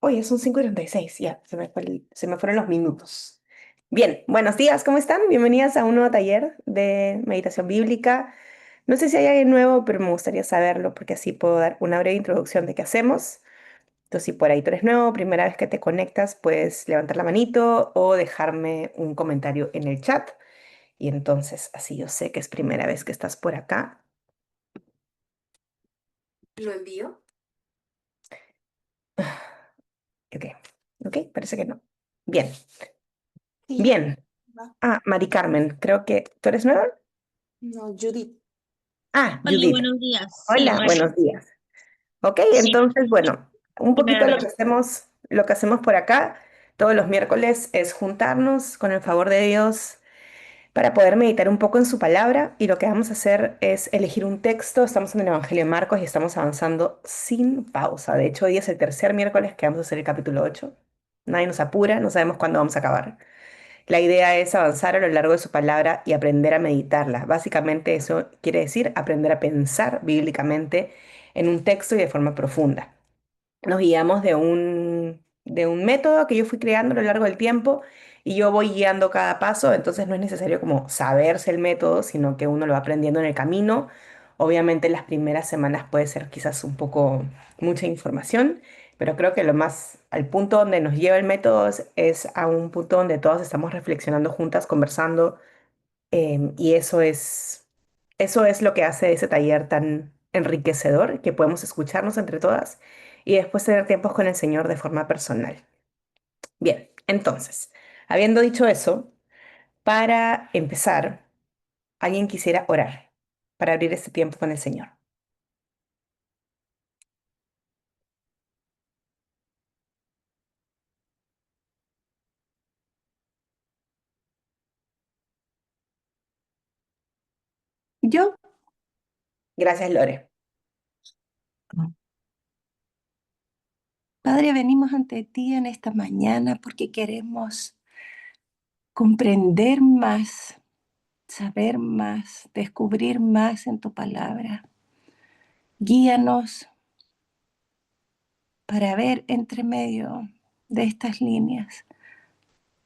Oye, son 5:36, ya, se me fueron los minutos. Bien, buenos días, ¿cómo están? Bienvenidas a un nuevo taller de meditación bíblica. No sé si hay alguien nuevo, pero me gustaría saberlo porque así puedo dar una breve introducción de qué hacemos. Entonces, si por ahí tú eres nuevo, primera vez que te conectas, puedes levantar la manito o dejarme un comentario en el chat. Y entonces, así yo sé que es primera vez que estás por acá. Lo envío. Ok, ok, parece que no. Bien, Sí, bien. va. Ah, Mari Carmen, creo que tú eres nueva. No, Judith. Ah, Hola, Judith. buenos días. Sí, Hola, María. buenos días. Ok, Sí, entonces, bueno, un primera poquito vez. lo que hacemos por acá todos los miércoles es juntarnos con el favor de Dios para poder meditar un poco en su palabra y lo que vamos a hacer es elegir un texto. Estamos en el Evangelio de Marcos y estamos avanzando sin pausa. De hecho, hoy es el tercer miércoles que vamos a hacer el capítulo 8. Nadie nos apura, no sabemos cuándo vamos a acabar. La idea es avanzar a lo largo de su palabra y aprender a meditarla. Básicamente eso quiere decir aprender a pensar bíblicamente en un texto y de forma profunda. Nos guiamos de un método que yo fui creando a lo largo del tiempo y yo voy guiando cada paso, entonces no es necesario como saberse el método, sino que uno lo va aprendiendo en el camino. Obviamente las primeras semanas puede ser quizás un poco mucha información, pero creo que lo más al punto donde nos lleva el método es a un punto donde todas estamos reflexionando juntas, conversando, y eso es lo que hace ese taller tan enriquecedor, que podemos escucharnos entre todas y después tener tiempos con el Señor de forma personal. Bien, entonces, habiendo dicho eso, para empezar, alguien quisiera orar para abrir este tiempo con el Señor. Yo, Gracias, Lore. Padre, venimos ante ti en esta mañana porque queremos comprender más, saber más, descubrir más en tu palabra. Guíanos para ver entre medio de estas líneas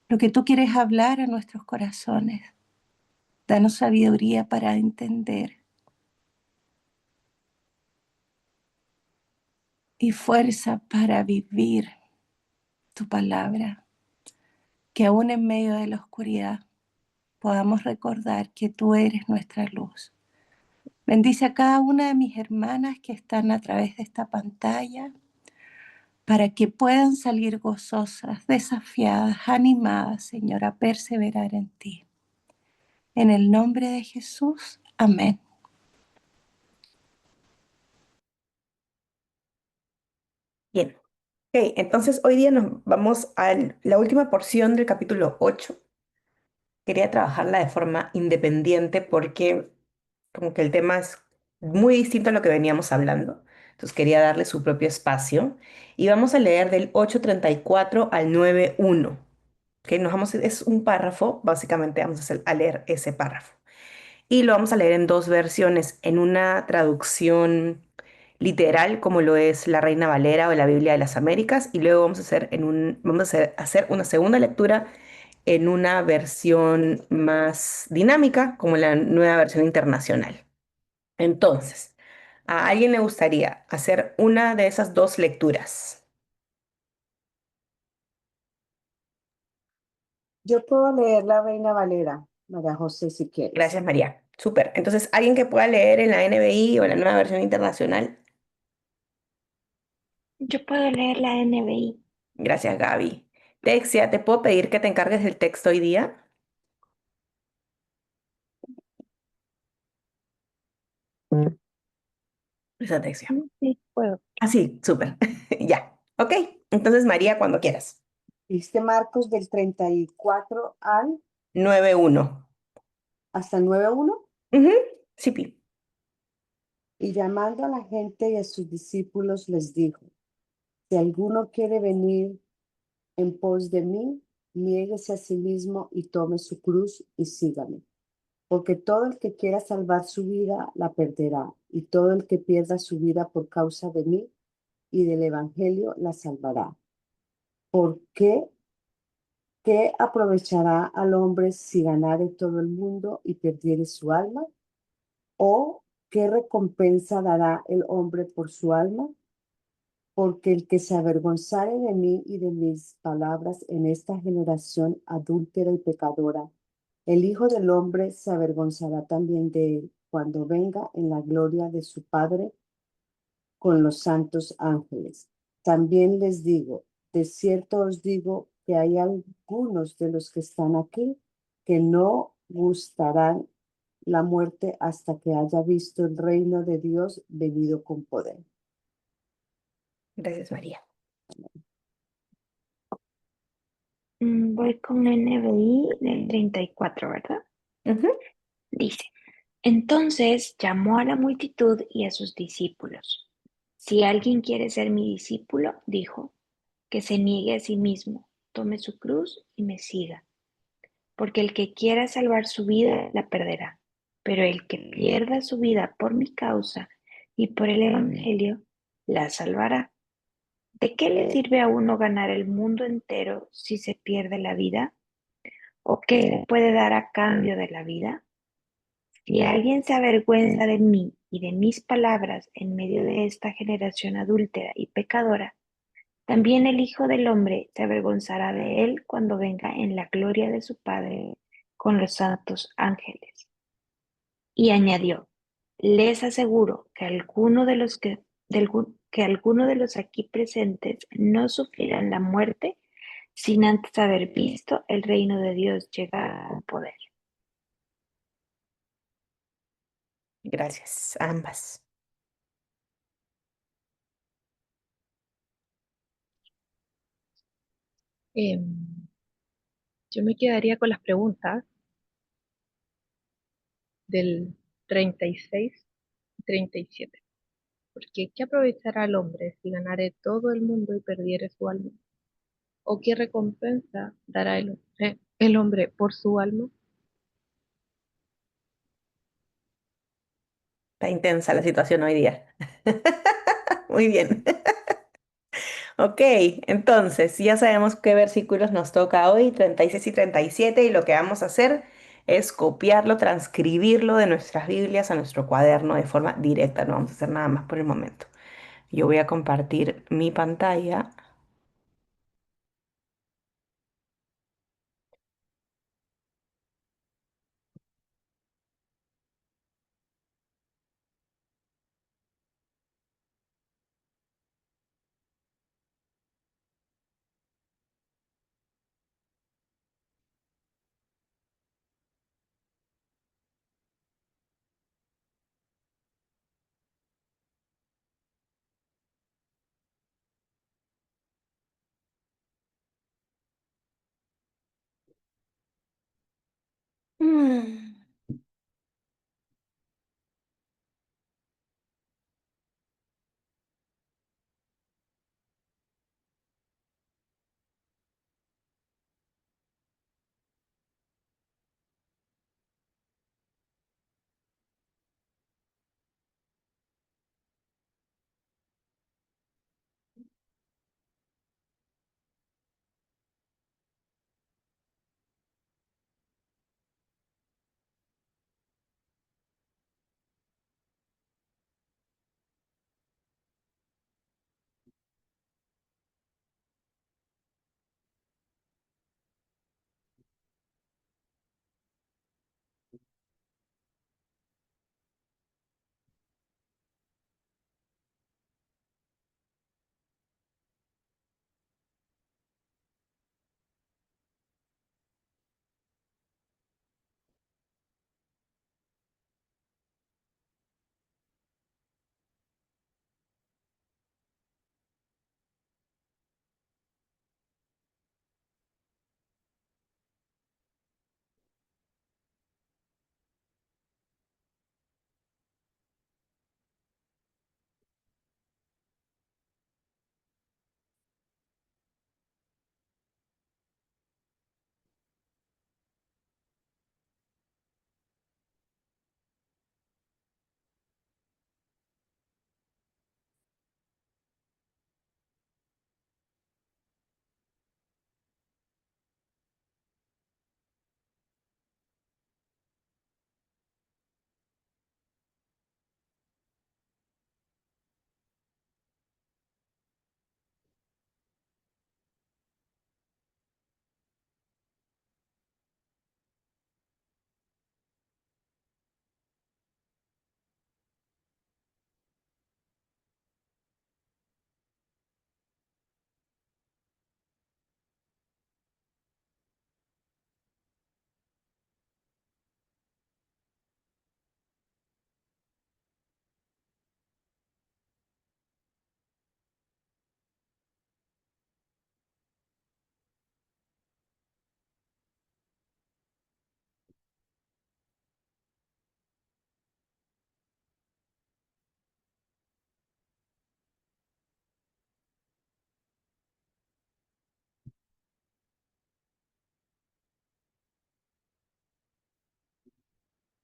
lo que tú quieres hablar a nuestros corazones. Danos sabiduría para entender y fuerza para vivir tu palabra, que aún en medio de la oscuridad podamos recordar que tú eres nuestra luz. Bendice a cada una de mis hermanas que están a través de esta pantalla para que puedan salir gozosas, desafiadas, animadas, Señor, a perseverar en ti. En el nombre de Jesús, amén. Bien. Ok, entonces hoy día nos vamos a la última porción del capítulo 8. Quería trabajarla de forma independiente porque como que el tema es muy distinto a lo que veníamos hablando. Entonces quería darle su propio espacio. Y vamos a leer del 8:34 al 9:1. Que nos vamos, es un párrafo, básicamente vamos a leer ese párrafo. Y lo vamos a leer en dos versiones, en una traducción literal como lo es la Reina Valera o la Biblia de las Américas, y luego vamos a hacer una segunda lectura en una versión más dinámica como la nueva versión internacional. Entonces, ¿a alguien le gustaría hacer una de esas dos lecturas? Yo puedo leer la Reina Valera, María José, si quieres. Gracias, María. Súper. Entonces, ¿alguien que pueda leer en la NBI o en la nueva versión internacional? Yo puedo leer la NBI. Gracias, Gaby. Texia, ¿te puedo pedir que te encargues del texto hoy día? Esa Texia. Sí, sí, puedo. Ah, sí, súper. Ya. Ok. Entonces, María, cuando quieras. Viste Marcos del 34 al 9:1. hasta el 9:1. Ujú, sí, Pi. Y llamando a la gente y a sus discípulos les dijo, si alguno quiere venir en pos de mí, niéguese a sí mismo y tome su cruz y sígame. Porque todo el que quiera salvar su vida la perderá, y todo el que pierda su vida por causa de mí y del Evangelio la salvará. ¿Por qué? ¿Qué aprovechará al hombre si ganare todo el mundo y perdiere su alma? ¿O qué recompensa dará el hombre por su alma? Porque el que se avergonzare de mí y de mis palabras en esta generación adúltera y pecadora, el Hijo del Hombre se avergonzará también de él cuando venga en la gloria de su Padre con los santos ángeles. También les digo, de cierto os digo que hay algunos de los que están aquí que no gustarán la muerte hasta que haya visto el reino de Dios venido con poder. Gracias, María. Voy con NBI del 34, ¿verdad? Ujú. Dice, entonces llamó a la multitud y a sus discípulos. Si alguien quiere ser mi discípulo, dijo, que se niegue a sí mismo, tome su cruz y me siga. Porque el que quiera salvar su vida, la perderá. Pero el que pierda su vida por mi causa y por el Evangelio, la salvará. ¿De qué le sirve a uno ganar el mundo entero si se pierde la vida? ¿O qué se puede dar a cambio de la vida? Si alguien se avergüenza de mí y de mis palabras en medio de esta generación adúltera y pecadora, también el Hijo del Hombre se avergonzará de él cuando venga en la gloria de su Padre con los santos ángeles. Y añadió, les aseguro que alguno de los aquí presentes no sufrirán la muerte sin antes haber visto el reino de Dios llegar con poder. Gracias, ambas. Yo me quedaría con las preguntas del 36 y 37. Porque ¿qué aprovechará el hombre si ganare todo el mundo y perdiere su alma? ¿O qué recompensa dará el hombre por su alma? Está intensa la situación hoy día. Muy bien. Ok, entonces ya sabemos qué versículos nos toca hoy, 36 y 37, y lo que vamos a hacer es copiarlo, transcribirlo de nuestras Biblias a nuestro cuaderno de forma directa, no vamos a hacer nada más por el momento. Yo voy a compartir mi pantalla. Mm.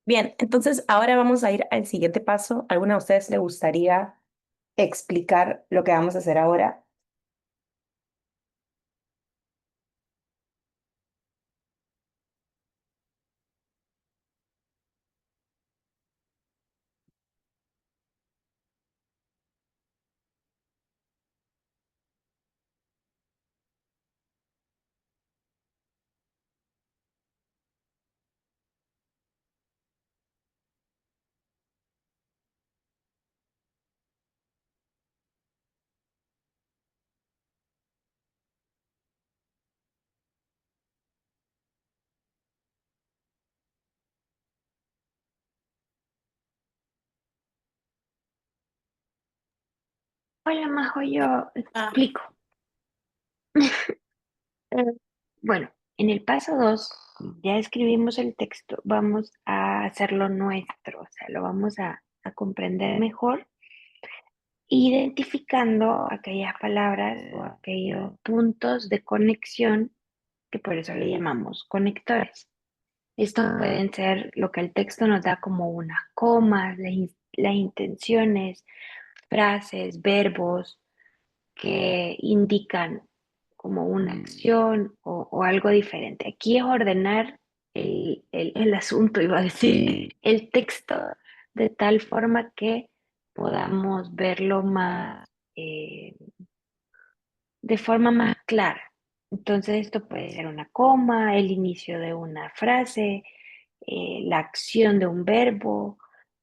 Bien, entonces ahora vamos a ir al siguiente paso. ¿Alguna de ustedes le gustaría explicar lo que vamos a hacer ahora? Hola, Majo, yo Ah, explico. Eh, Bueno, en el paso 2 ya escribimos el texto, vamos a hacerlo nuestro, o sea, lo vamos a comprender mejor, identificando aquellas palabras o aquellos puntos de conexión que por eso le llamamos conectores. Estos pueden ser lo que el texto nos da como unas comas, las intenciones, frases, verbos que indican como una acción o algo diferente. Aquí es ordenar el asunto, iba a decir, el texto, de tal forma que podamos verlo más, de forma más clara. Entonces esto puede ser una coma, el inicio de una frase, la acción de un verbo.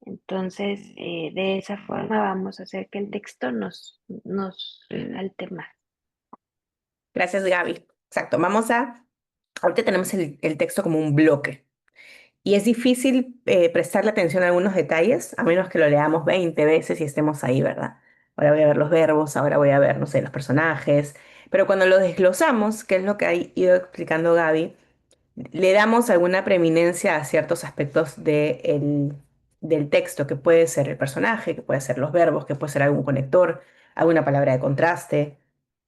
Entonces, de esa forma vamos a hacer que el texto nos resalte más. gracias, Gaby. Exacto, ahorita tenemos el texto como un bloque. Y es difícil prestarle atención a algunos detalles, a menos que lo leamos 20 veces y estemos ahí, ¿verdad? Ahora voy a ver los verbos, ahora voy a ver, no sé, los personajes. Pero cuando lo desglosamos, que es lo que ha ido explicando Gaby, le damos alguna preeminencia a ciertos aspectos del texto, que puede ser el personaje, que puede ser los verbos, que puede ser algún conector, alguna palabra de contraste.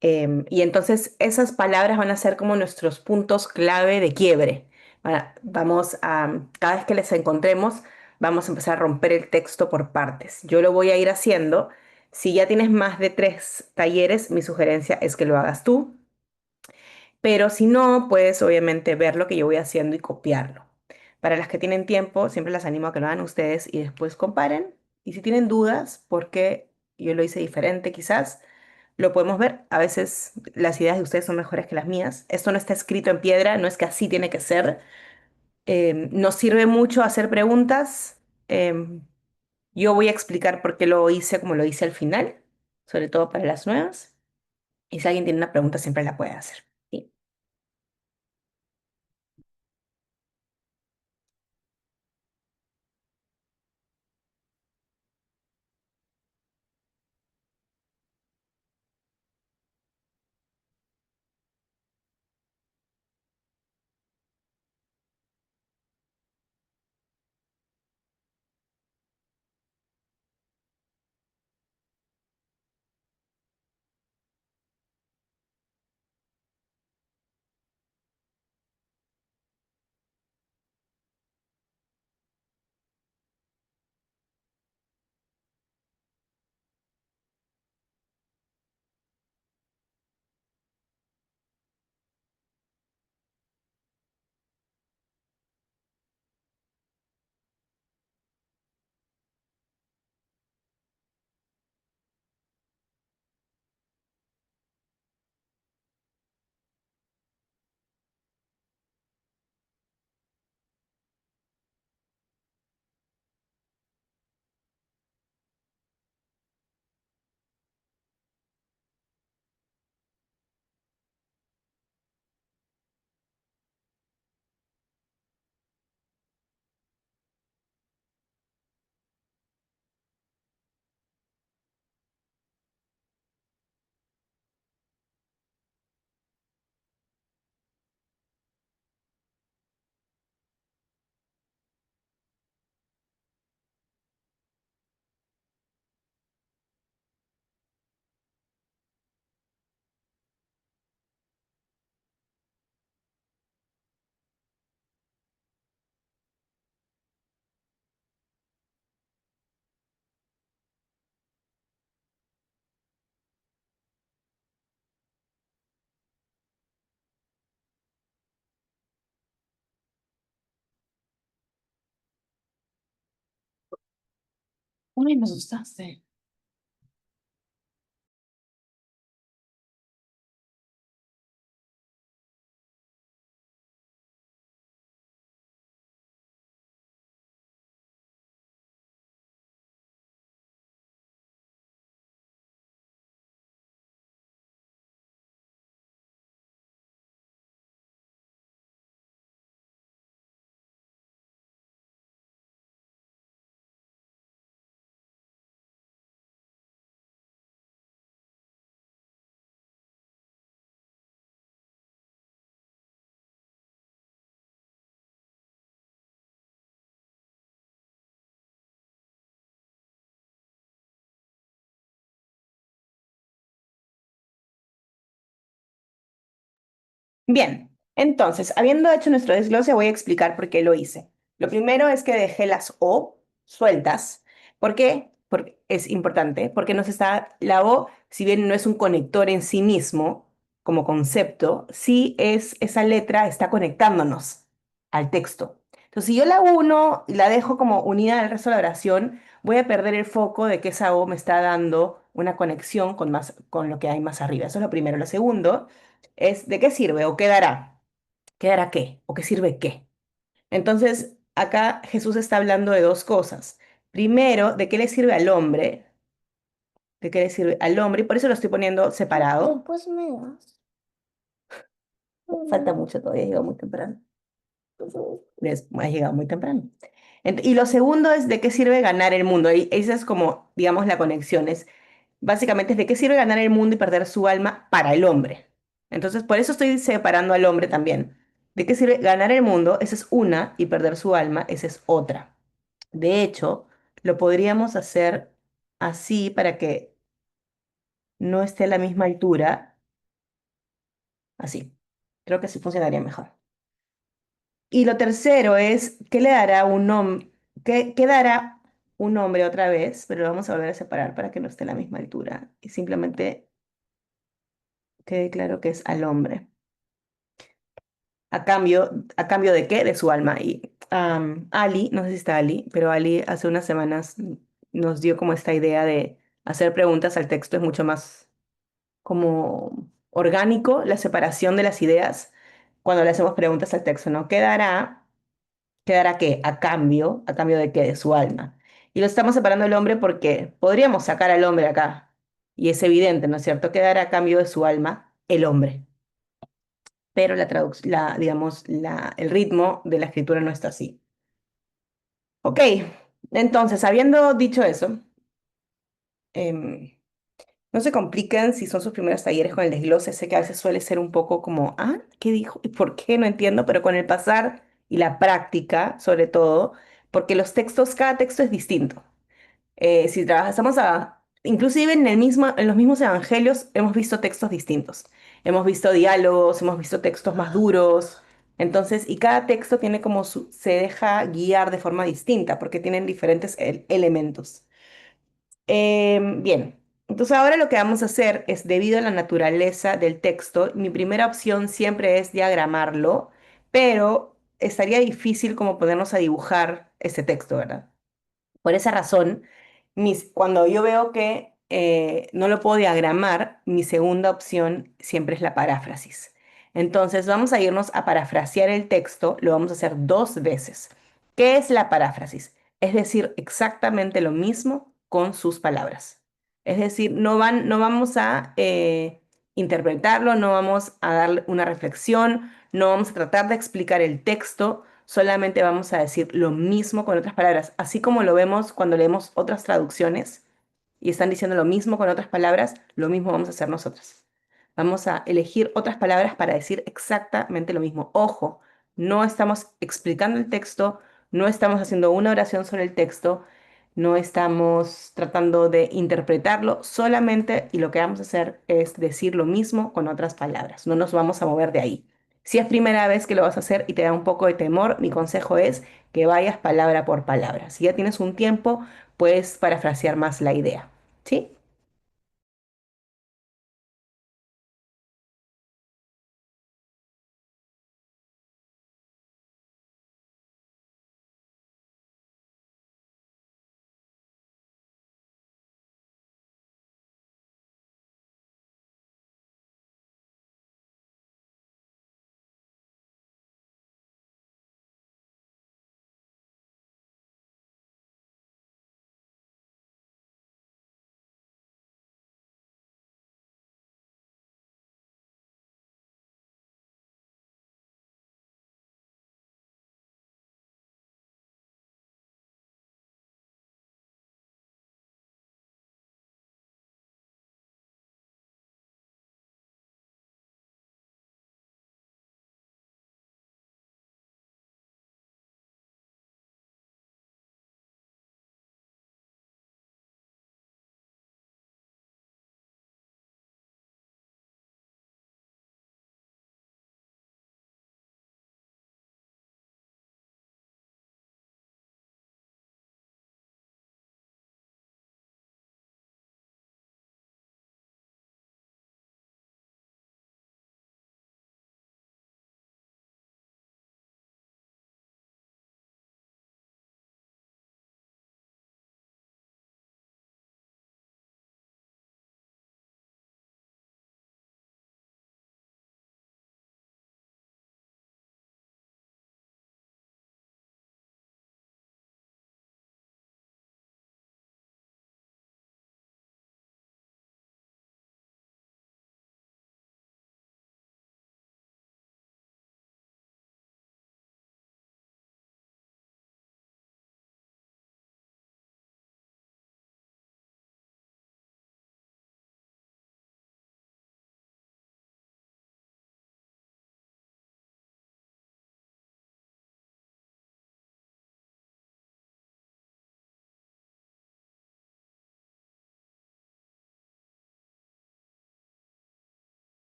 Y entonces esas palabras van a ser como nuestros puntos clave de quiebre. Cada vez que les encontremos, vamos a empezar a romper el texto por partes. Yo lo voy a ir haciendo. Si ya tienes más de 3 talleres, mi sugerencia es que lo hagas tú, pero si no, puedes obviamente ver lo que yo voy haciendo y copiarlo. Para las que tienen tiempo, siempre las animo a que lo hagan ustedes y después comparen. Y si tienen dudas, porque yo lo hice diferente quizás, lo podemos ver. A veces las ideas de ustedes son mejores que las mías. Esto no está escrito en piedra, no es que así tiene que ser. Nos sirve mucho hacer preguntas. Yo voy a explicar por qué lo hice como lo hice al final, sobre todo para las nuevas. Y si alguien tiene una pregunta, siempre la puede hacer. ¿Sí? Ay, me asustaste. Bien, entonces, habiendo hecho nuestro desglose, voy a explicar por qué lo hice. Lo primero es que dejé las O sueltas. ¿Por qué? Porque es importante, porque nos está, la O, si bien no es un conector en sí mismo, como concepto, sí es, esa letra está conectándonos al texto. Entonces, si yo la uno y la dejo como unida al resto de la oración, voy a perder el foco de que esa O me está dando una conexión con más, con lo que hay más arriba. Eso es lo primero. Lo segundo es ¿de qué sirve o qué dará? ¿Qué dará qué? ¿O qué sirve qué? Entonces, acá Jesús está hablando de dos cosas. Primero, ¿de qué le sirve al hombre? ¿De qué le sirve al hombre? Y por eso lo estoy poniendo separado. Pues me das. Falta mucho todavía, he llegado muy temprano. Has llegado muy temprano. Y lo segundo es ¿de qué sirve ganar el mundo? Y esa es como, digamos, la conexión. Es, básicamente es ¿de qué sirve ganar el mundo y perder su alma para el hombre? Entonces, por eso estoy separando al hombre también. ¿De qué sirve ganar el mundo? Esa es una y perder su alma, esa es otra. De hecho, lo podríamos hacer así para que no esté a la misma altura, así. Creo que así funcionaría mejor. Y lo tercero es, ¿qué le dará un hombre? ¿Qué dará un hombre otra vez? Pero lo vamos a volver a separar para que no esté a la misma altura. Y simplemente quede claro que es al hombre. ¿A cambio de qué? De su alma. Y Ali, no sé si está Ali, pero Ali hace unas semanas nos dio como esta idea de hacer preguntas al texto. Es mucho más como orgánico la separación de las ideas cuando le hacemos preguntas al texto, ¿no? ¿Qué dará qué? ¿A cambio de qué? De su alma. Y lo estamos separando del hombre porque podríamos sacar al hombre acá. Y es evidente, ¿no es cierto? ¿Qué dará a cambio de su alma? El hombre. Pero digamos, el ritmo de la escritura no está así. Ok, entonces, habiendo dicho eso, em, no se compliquen si son sus primeros talleres con el desglose. Sé que a veces suele ser un poco como, ¿qué dijo? ¿Y por qué? No entiendo, pero con el pasar y la práctica, sobre todo, porque los textos, cada texto es distinto. Si trabajamos inclusive en los mismos evangelios hemos visto textos distintos. Hemos visto diálogos, hemos visto textos más duros. Entonces, y cada texto tiene como se deja guiar de forma distinta porque tienen diferentes elementos. Bien, entonces ahora lo que vamos a hacer es, debido a la naturaleza del texto, mi primera opción siempre es diagramarlo, pero estaría difícil como ponernos a dibujar ese texto, ¿verdad? Por esa razón, cuando yo veo que no lo puedo diagramar, mi segunda opción siempre es la paráfrasis. Entonces vamos a irnos a parafrasear el texto, lo vamos a hacer dos veces. ¿Qué es la paráfrasis? Es decir, exactamente lo mismo con sus palabras. Es decir, no vamos a interpretarlo, no vamos a darle una reflexión, no vamos a tratar de explicar el texto, solamente vamos a decir lo mismo con otras palabras, así como lo vemos cuando leemos otras traducciones y están diciendo lo mismo con otras palabras, lo mismo vamos a hacer nosotros. Vamos a elegir otras palabras para decir exactamente lo mismo. Ojo, no estamos explicando el texto, no estamos haciendo una oración sobre el texto, no estamos tratando de interpretarlo, solamente y lo que vamos a hacer es decir lo mismo con otras palabras. No nos vamos a mover de ahí. Si es primera vez que lo vas a hacer y te da un poco de temor, mi consejo es que vayas palabra por palabra. Si ya tienes un tiempo, puedes parafrasear más la idea. ¿Sí?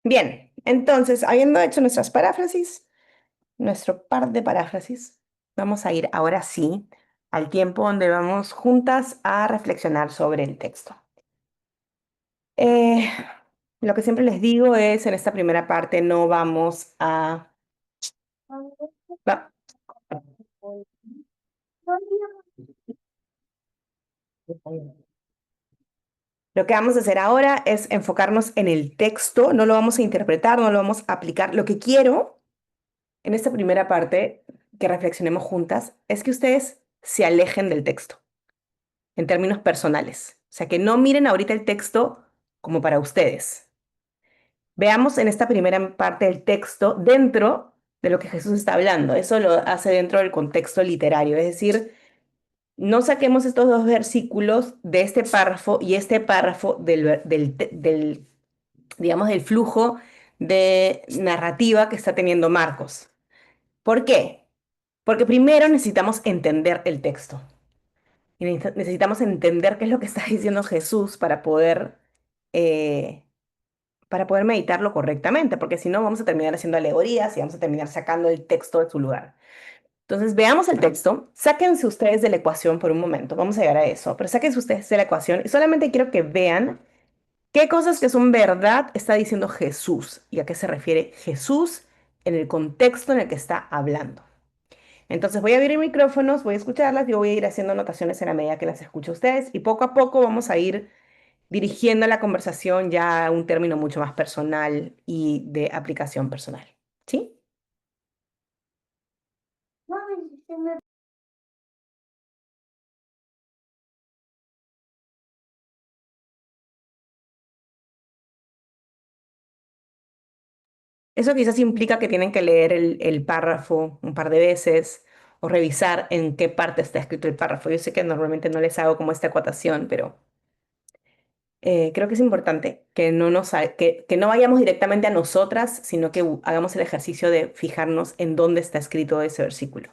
Bien, entonces, habiendo hecho nuestras paráfrasis, nuestro par de paráfrasis, vamos a ir ahora sí al tiempo donde vamos juntas a reflexionar sobre el texto. Eh, lo que siempre les digo es, en esta primera parte no vamos a... va- Lo que vamos a hacer ahora es enfocarnos en el texto, no lo vamos a interpretar, no lo vamos a aplicar. Lo que quiero en esta primera parte que reflexionemos juntas es que ustedes se alejen del texto en términos personales. O sea, que no miren ahorita el texto como para ustedes. Veamos en esta primera parte del texto dentro de lo que Jesús está hablando. Eso lo hace dentro del contexto literario, es decir, no saquemos estos dos versículos de este párrafo y este párrafo digamos, del flujo de narrativa que está teniendo Marcos. ¿Por qué? Porque primero necesitamos entender el texto y necesitamos entender qué es lo que está diciendo Jesús eh, para poder meditarlo correctamente, porque si no vamos a terminar haciendo alegorías y vamos a terminar sacando el texto de su lugar. Entonces, veamos el texto, sáquense ustedes de la ecuación por un momento, vamos a llegar a eso, pero sáquense ustedes de la ecuación y solamente quiero que vean qué cosas que son verdad está diciendo Jesús y a qué se refiere Jesús en el contexto en el que está hablando. Entonces voy a abrir micrófonos, voy a escucharlas, yo voy a ir haciendo anotaciones en la medida que las escucho a ustedes y poco a poco vamos a ir dirigiendo la conversación ya a un término mucho más personal y de aplicación personal. ¿Sí? Eso quizás implica que tienen que leer el párrafo un par de veces o revisar en qué parte está escrito el párrafo. Yo sé que normalmente no les hago como esta acotación, pero creo que es importante que que no vayamos directamente a nosotras, sino que hagamos el ejercicio de fijarnos en dónde está escrito ese versículo.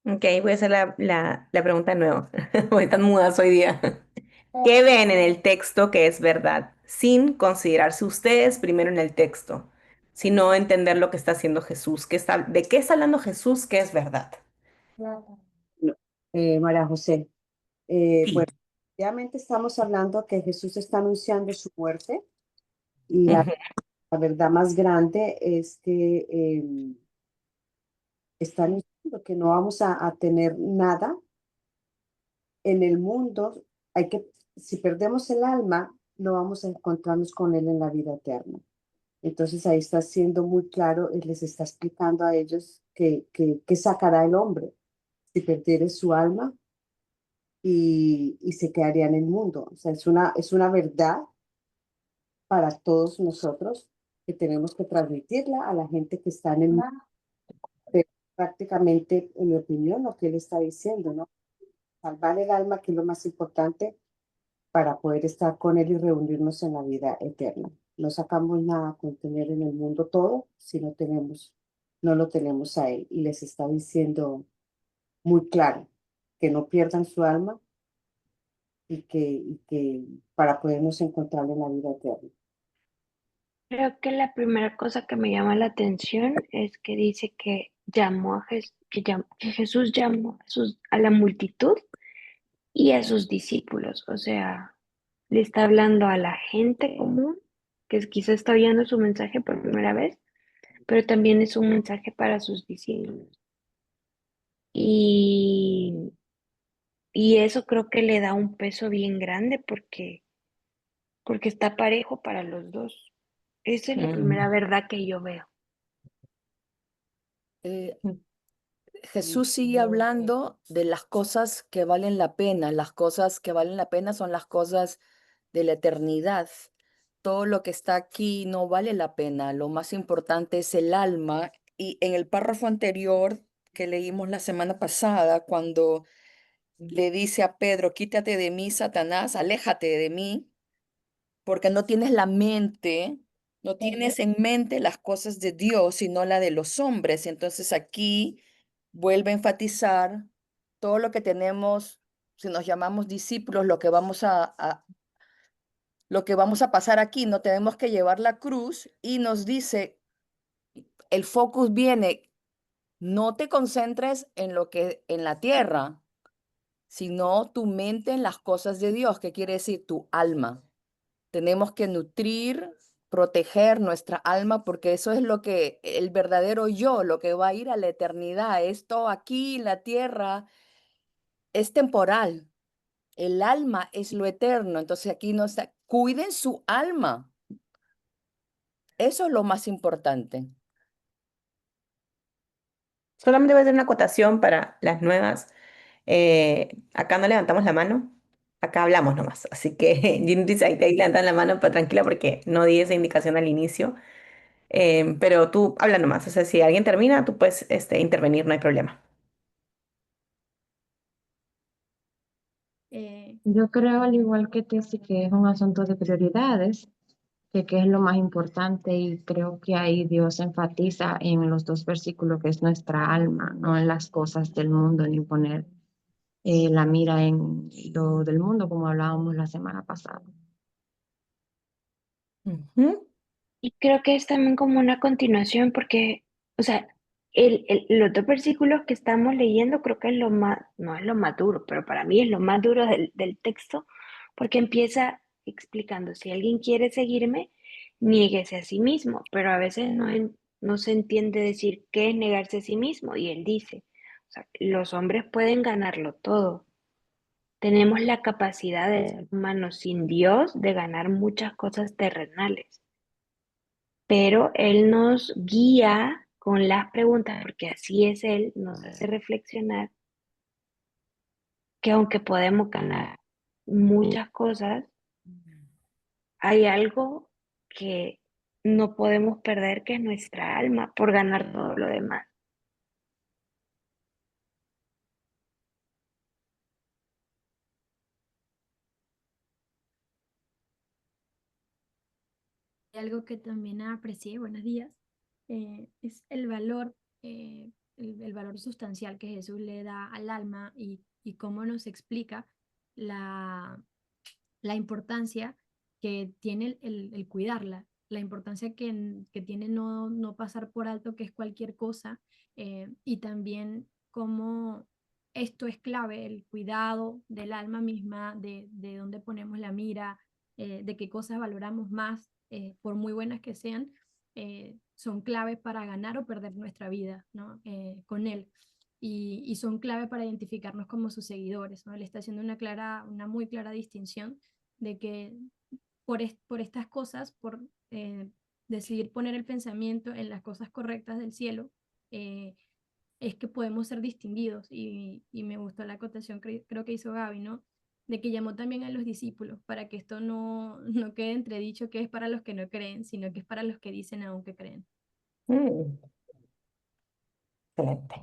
Ok, voy a hacer la pregunta de nuevo. Voy tan mudas hoy día. ¿Qué ven en el texto que es verdad? Sin considerarse ustedes primero en el texto, sino entender lo que está haciendo Jesús. ¿De qué está hablando Jesús que es verdad? No. María José, Sí. bueno, obviamente estamos hablando que Jesús está anunciando su muerte y Ujú. la verdad más grande es que está anunciando que no vamos a tener nada en el mundo. Si perdemos el alma, no vamos a encontrarnos con Él en la vida eterna. Entonces ahí está siendo muy claro, Él les está explicando a ellos que sacará el hombre si perdiere su alma y se quedaría en el mundo. O sea, es una verdad para todos nosotros que tenemos que transmitirla a la gente que está en el mundo. Pero prácticamente, en mi opinión, lo que Él está diciendo, ¿no? Salvar el alma, que es lo más importante para poder estar con Él y reunirnos en la vida eterna. No sacamos nada con tener en el mundo todo si no lo tenemos a Él. Y les está diciendo muy claro que no pierdan su alma y que para podernos encontrar en la vida eterna. Creo que la primera cosa que me llama la atención es que dice que llamó a que Jesús llamó a la multitud y a sus discípulos. O sea, le está hablando a la gente común que quizá está oyendo su mensaje por primera vez, pero también es un mensaje para sus discípulos. Y, y eso creo que le da un peso bien grande porque está parejo para los dos. Esa es la primera Mm, verdad que yo veo. Eh, mm, Jesús sigue hablando de las cosas que valen la pena. Las cosas que valen la pena son las cosas de la eternidad. Todo lo que está aquí no vale la pena. Lo más importante es el alma. Y en el párrafo anterior que leímos la semana pasada, cuando le dice a Pedro, quítate de mí, Satanás, aléjate de mí, porque no tienes la mente, no tienes en mente las cosas de Dios, sino la de los hombres. Entonces aquí vuelve a enfatizar todo lo que tenemos, si nos llamamos discípulos, lo que vamos a pasar aquí. No tenemos que llevar la cruz y nos dice, el focus viene, no te concentres en lo que en la tierra, sino tu mente en las cosas de Dios. ¿Qué quiere decir? Tu alma. Tenemos que nutrir, proteger nuestra alma porque eso es lo que el verdadero yo, lo que va a ir a la eternidad. Esto aquí en la tierra es temporal. El alma es lo eterno. Entonces aquí no está. Cuiden su alma. Eso es lo más importante. Solamente voy a hacer una acotación para las nuevas. Acá no levantamos la mano, acá hablamos nomás. Así que Jim dice ahí levantan la mano, pero tranquila porque no di esa indicación al inicio. Pero tú habla nomás. O sea, si alguien termina, tú puedes intervenir, no hay problema. Yo creo, al igual que Tessy, que es un asunto de prioridades, que qué es lo más importante, y creo que ahí Dios enfatiza en los dos versículos que es nuestra alma, no en las cosas del mundo, ni poner la mira en lo del mundo, como hablábamos la semana pasada. Ujú, Y creo que es también como una continuación porque, o sea, los dos versículos que estamos leyendo creo que es lo más, no es lo más duro, pero para mí es lo más duro del texto porque empieza explicando, si alguien quiere seguirme, niéguese a sí mismo, pero a veces no se entiende decir qué es negarse a sí mismo y él dice, o sea, los hombres pueden ganarlo todo. Tenemos la capacidad de ser humanos sin Dios de ganar muchas cosas terrenales, pero Él nos guía con las preguntas, porque así es Él, nos hace reflexionar que aunque podemos ganar muchas cosas, hay algo que no podemos perder, que es nuestra alma, por ganar todo lo demás. Algo que también aprecié, buenos días, es el valor, el valor sustancial que Jesús le da al alma y cómo nos explica la, la importancia que tiene el cuidarla, la importancia que tiene no pasar por alto que es cualquier cosa, y también cómo esto es clave, el cuidado del alma misma, de dónde ponemos la mira, de qué cosas valoramos más, por muy buenas que sean, son clave para ganar o perder nuestra vida, ¿no? Con él. Y son clave para identificarnos como sus seguidores, ¿no? Él está haciendo una muy clara distinción de que por estas cosas, por decidir poner el pensamiento en las cosas correctas del cielo, eh, es que podemos ser distinguidos. Y me gustó la acotación que creo que hizo Gaby, ¿no? De que llamó también a los discípulos para que esto no quede entredicho que es para los que no creen, sino que es para los que dicen aún que creen. mm, excelente.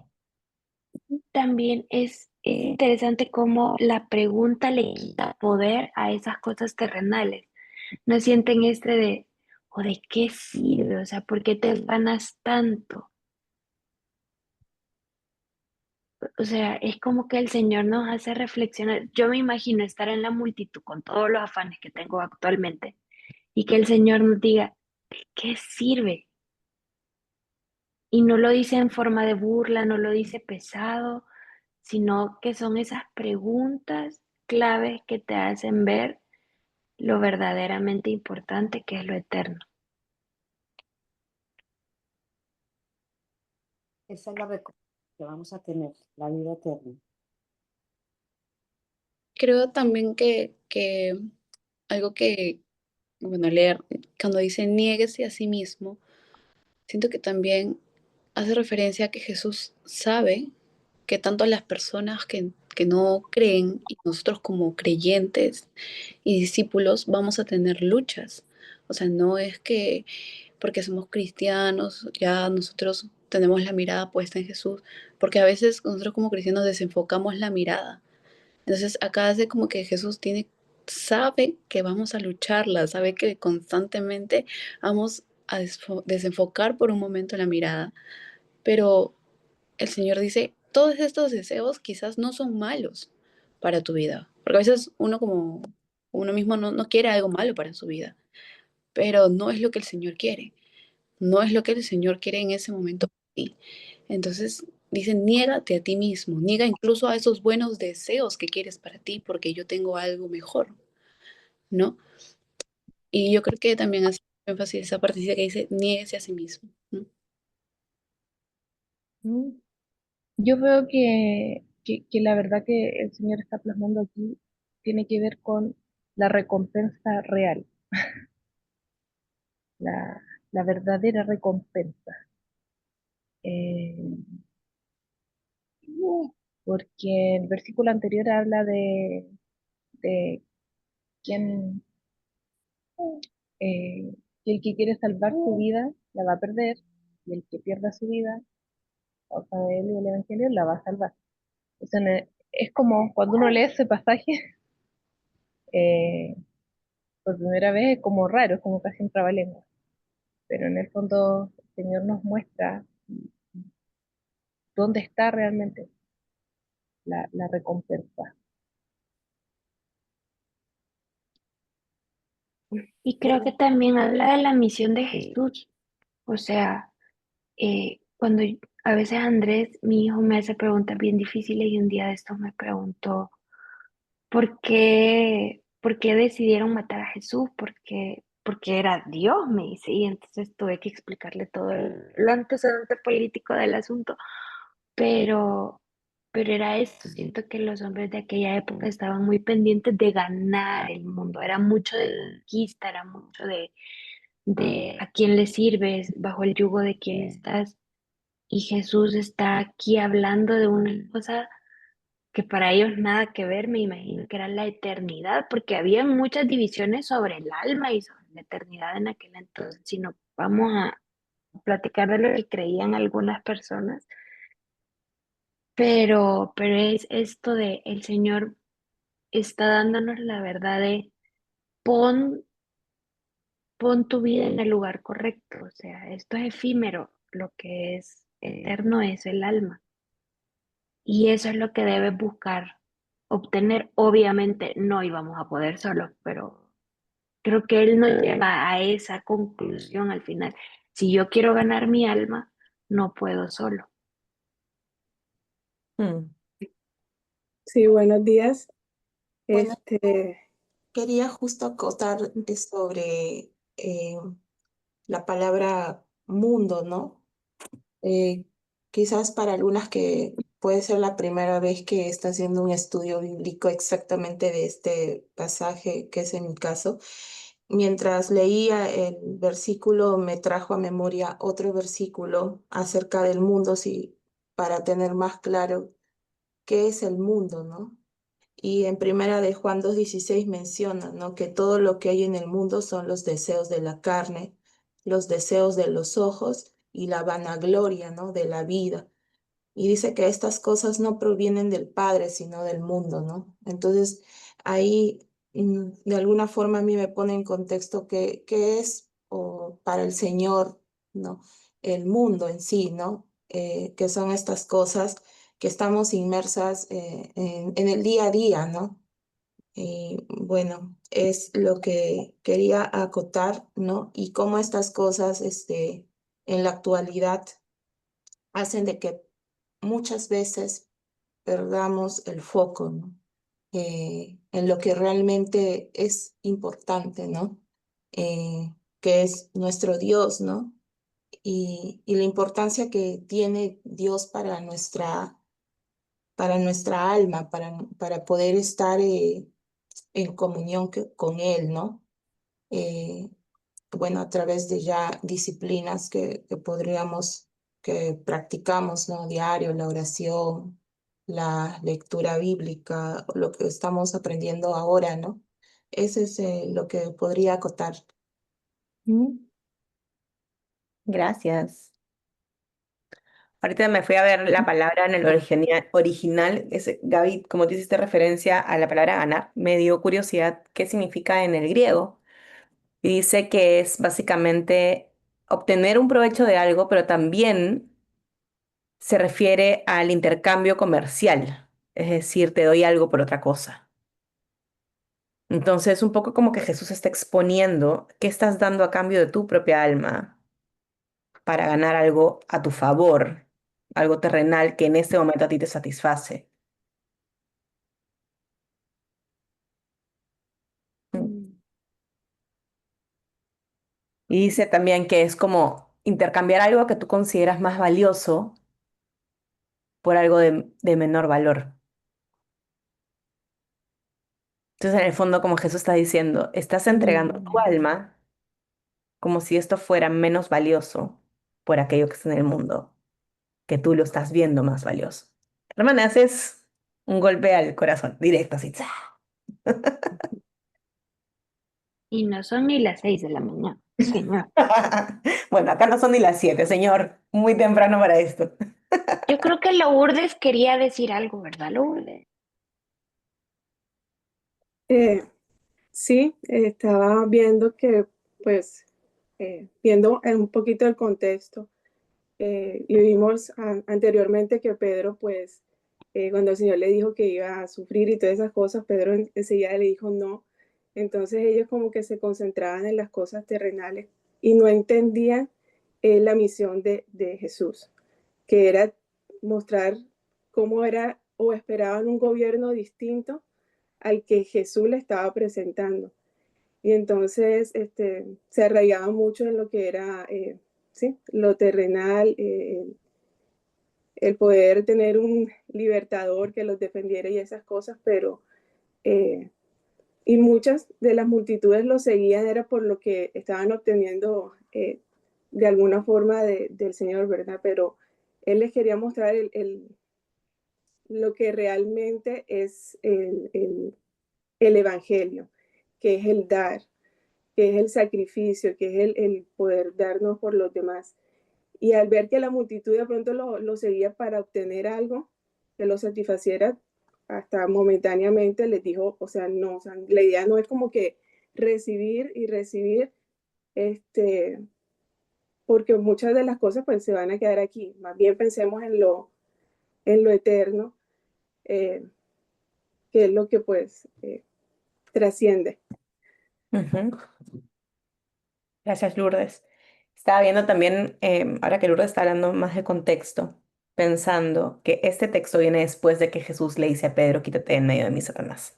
También es interesante cómo la pregunta le quita poder a esas cosas terrenales. No sienten ¿o de qué sirve? O sea, ¿por qué te ganas tanto? O sea, es como que el Señor nos hace reflexionar. Yo me imagino estar en la multitud con todos los afanes que tengo actualmente y que el Señor nos diga, ¿de qué sirve? Y no lo dice en forma de burla, no lo dice pesado, sino que son esas preguntas claves que te hacen ver lo verdaderamente importante que es lo eterno. Esa es la recompensa que vamos a tener, la vida eterna. Creo también que algo que, bueno, leer, cuando dice niéguese a sí mismo, siento que también hace referencia a que Jesús sabe que tanto las personas que no creen y nosotros como creyentes y discípulos vamos a tener luchas. O sea, no es que porque somos cristianos ya nosotros tenemos la mirada puesta en Jesús, porque a veces nosotros como cristianos desenfocamos la mirada. Entonces acá hace como que Jesús sabe que vamos a lucharla, sabe que constantemente vamos a desenfocar por un momento la mirada, pero el Señor dice, todos estos deseos quizás no son malos para tu vida, porque a veces uno mismo no quiere algo malo para su vida, pero no es lo que el Señor quiere, no es lo que el Señor quiere en ese momento para ti. Entonces dice, niégate a ti mismo, niega incluso a esos buenos deseos que quieres para ti, porque yo tengo algo mejor, ¿no? Y yo creo que también hace énfasis esa partecita que dice, niéguese a sí mismo, ¿no? Mm. Yo veo que la verdad que el Señor está plasmando aquí tiene que ver con la recompensa real, la, la verdadera recompensa. Eh, Porque el versículo anterior habla de quien, que el que quiere salvar su vida la va a perder y el que pierda su vida, a causa de él y el Evangelio, la va a salvar. O sea, es como cuando uno lee ese pasaje, eh, por primera vez es como raro, es como casi un trabalengua, pero en el fondo el Señor nos muestra dónde está realmente la recompensa. Y creo que también habla de la misión de Jesús. O sea, cuando a veces Andrés, mi hijo, me hace preguntas bien difíciles y un día de estos me preguntó, por qué decidieron matar a Jesús? Porque era Dios, me dice, y entonces tuve que explicarle todo lo antecedente político del asunto, pero, pero era eso, siento que los hombres de aquella época estaban muy pendientes de ganar el mundo, era mucho de conquista, era mucho de a quién le sirves, bajo el yugo de quién estás, y Jesús está aquí hablando de una cosa que para ellos nada que ver, me imagino que era la eternidad, porque había muchas divisiones sobre el alma y sobre la eternidad en aquel entonces. Si no vamos a platicar de lo que creían algunas personas, pero es esto de el Señor está dándonos la verdad de pon, pon tu vida en el lugar correcto, o sea, esto es efímero, lo que es eterno es el alma. Y eso es lo que debes buscar obtener. Obviamente no íbamos a poder solos, pero creo que él nos lleva a esa conclusión al final. Si yo quiero ganar mi alma, no puedo solo. Mm. Sí, buenos días. Bueno, Este, quería justo acotar sobre la palabra mundo, ¿no? Eh, Quizás para algunas que puede ser la primera vez que está haciendo un estudio bíblico exactamente de este pasaje, que es en mi caso, mientras leía el versículo me trajo a memoria otro versículo acerca del mundo, sí, para tener más claro qué es el mundo, ¿no? Y en Primera de Juan 2:16 menciona, ¿no? Que todo lo que hay en el mundo son los deseos de la carne, los deseos de los ojos y la vanagloria, ¿no? De la vida. Y dice que estas cosas no provienen del Padre, sino del mundo, ¿no? Entonces, ahí de alguna forma a mí me pone en contexto qué es o para el Señor, ¿no? El mundo en sí, ¿no? Que son estas cosas que estamos inmersas en el día a día, ¿no? Y bueno, es lo que quería acotar, ¿no? Y cómo estas cosas, en la actualidad hacen de que muchas veces perdamos el foco, ¿no? En lo que realmente es importante, ¿no? Que es nuestro Dios, ¿no? Y la importancia que tiene Dios para nuestra alma, para poder estar en comunión con Él, ¿no? Eh, bueno, a través de ya disciplinas que practicamos, ¿no? Diario, la oración, la lectura bíblica, lo que estamos aprendiendo ahora, ¿no? Ese es lo que podría acotar. Gracias. Ahorita me fui a ver la palabra en el original. Gaby, como tú hiciste referencia a la palabra ganar, me dio curiosidad qué significa en el griego. Y dice que es básicamente obtener un provecho de algo, pero también se refiere al intercambio comercial. Es decir, te doy algo por otra cosa. Entonces, un poco como que Jesús está exponiendo qué estás dando a cambio de tu propia alma para ganar algo a tu favor, algo terrenal que en este momento a ti te satisface. Mm. Mm, Y dice también que es como intercambiar algo que tú consideras más valioso por algo de menor valor. Entonces, en el fondo, como Jesús está diciendo, estás entregando tu alma como si esto fuera menos valioso por aquello que está en el mundo, que tú lo estás viendo más valioso. Hermana, haces un golpe al corazón, directo, así. ¡Za! Y no son ni las 6 de la mañana, señor. Bueno, acá no son ni las 7, señor. Muy temprano para esto. Yo creo que Lourdes quería decir algo, ¿verdad, Lourdes? Eh, sí, estaba viendo que, pues, viendo un poquito el contexto, y vimos anteriormente que Pedro, pues, cuando el Señor le dijo que iba a sufrir y todas esas cosas, Pedro enseguida le dijo no. Entonces ellos como que se concentraban en las cosas terrenales y no entendían la misión de Jesús, que era mostrar cómo era o esperaban un gobierno distinto al que Jesús le estaba presentando. Y entonces se arraigaba mucho en lo que era ¿sí? Lo terrenal, el poder tener un libertador que los defendiera y esas cosas, pero eh, y muchas de las multitudes lo seguían era por lo que estaban obteniendo de alguna forma del Señor, ¿verdad? Pero Él les quería mostrar lo que realmente es el Evangelio, que es el dar, que es el sacrificio, que es el poder darnos por los demás. Y al ver que la multitud de pronto lo seguía para obtener algo que lo satisfaciera, hasta momentáneamente les dijo, o sea, no, o sea, la idea no es como que recibir y recibir, porque muchas de las cosas pues se van a quedar aquí. Más bien pensemos en lo eterno, eh, que es lo que pues trasciende. Ujú. Gracias, Lourdes. Estaba viendo también, ahora que Lourdes está hablando más de contexto, pensando que este texto viene después de que Jesús le dice a Pedro, quítate de en medio de mí, Satanás.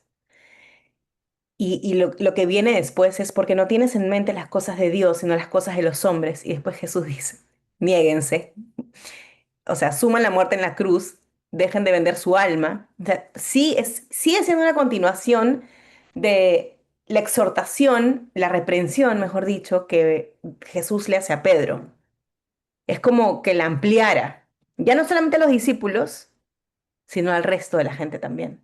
Y lo que viene después es porque no tienes en mente las cosas de Dios, sino las cosas de los hombres. Y después Jesús dice, niéguense, o sea, suman la muerte en la cruz, dejen de vender su alma. O sea, sigue siendo una continuación de la exhortación, la reprensión, mejor dicho, que Jesús le hace a Pedro. Es como que la ampliara, ya no solamente a los discípulos, sino al resto de la gente también.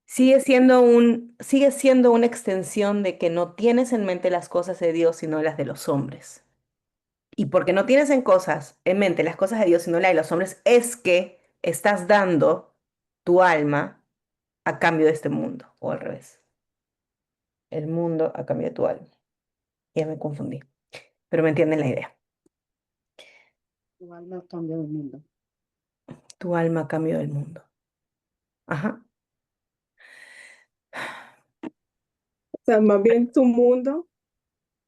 Sigue siendo una extensión de que no tienes en mente las cosas de Dios, sino las de los hombres. Y porque no tienes en mente las cosas de Dios, sino las de los hombres, es que estás dando tu alma a cambio de este mundo, o al revés. El mundo a cambio de tu alma. Ya me confundí, pero me entienden la idea. Tu alma cambia el mundo. tu alma a cambio del mundo. Ajá. O sea, más bien tu mundo,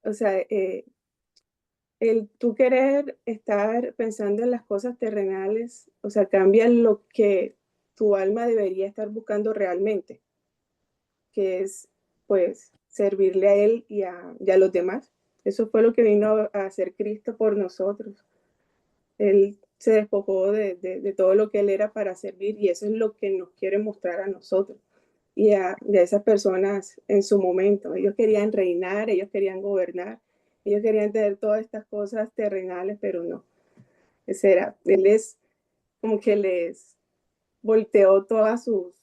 o sea, el tú querer estar pensando en las cosas terrenales, o sea, cambia lo que tu alma debería estar buscando realmente, que es, pues, servirle a Él y a los demás. Eso fue lo que vino a hacer Cristo por nosotros. Él se despojó de todo lo que Él era para servir y eso es lo que nos quiere mostrar a nosotros y a esas personas en su momento. Ellos querían reinar, ellos querían gobernar, ellos querían tener todas estas cosas terrenales, pero no. Él es como que les volteó toda su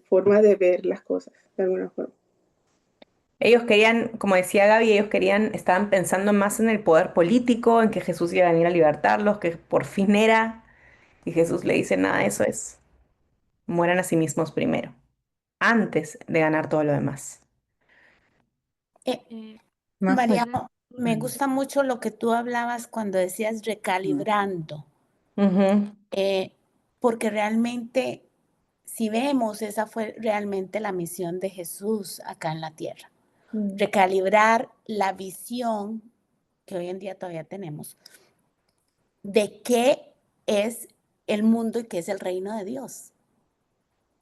forma de ver las cosas, de alguna forma. Ellos querían, como decía Gaby, ellos querían, estaban pensando más en el poder político, en que Jesús iba a venir a libertarlos, que por fin era. Y Jesús le dice, nada, eso es, mueran a sí mismos primero, antes de ganar todo lo demás. Eh, María, ¿verdad? me gusta mucho lo que tú hablabas cuando decías recalibrando, Ujú. porque realmente, si vemos, esa fue realmente la misión de Jesús acá en la tierra. Recalibrar la visión que hoy en día todavía tenemos de qué es el mundo y qué es el reino de Dios.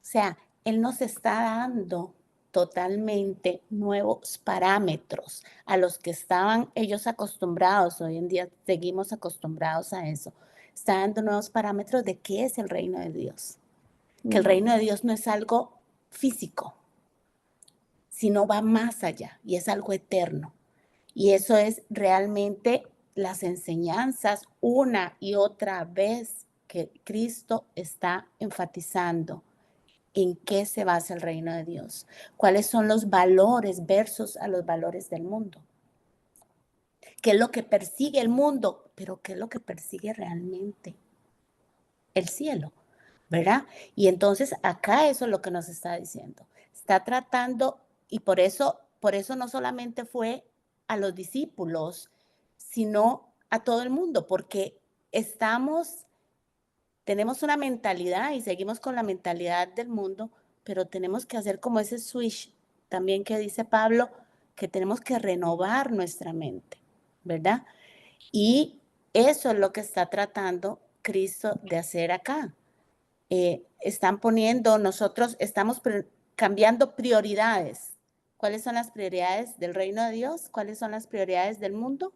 O sea, Él nos está dando totalmente nuevos parámetros a los que estaban ellos acostumbrados. Hoy en día seguimos acostumbrados a eso. Está dando nuevos parámetros de qué es el reino de Dios. Que el reino de Dios no es algo físico, sino va más allá y es algo eterno. Y eso es realmente las enseñanzas una y otra vez que Cristo está enfatizando en qué se basa el reino de Dios, cuáles son los valores versus a los valores del mundo, qué es lo que persigue el mundo, pero qué es lo que persigue realmente el cielo, ¿verdad? Y entonces acá eso es lo que nos está diciendo. Está tratando, y por eso no solamente fue a los discípulos, sino a todo el mundo, porque tenemos una mentalidad y seguimos con la mentalidad del mundo, pero tenemos que hacer como ese switch también que dice Pablo, que tenemos que renovar nuestra mente, ¿verdad? Y eso es lo que está tratando Cristo de hacer acá. Nosotros estamos cambiando prioridades. ¿Cuáles son las prioridades del reino de Dios? ¿Cuáles son las prioridades del mundo?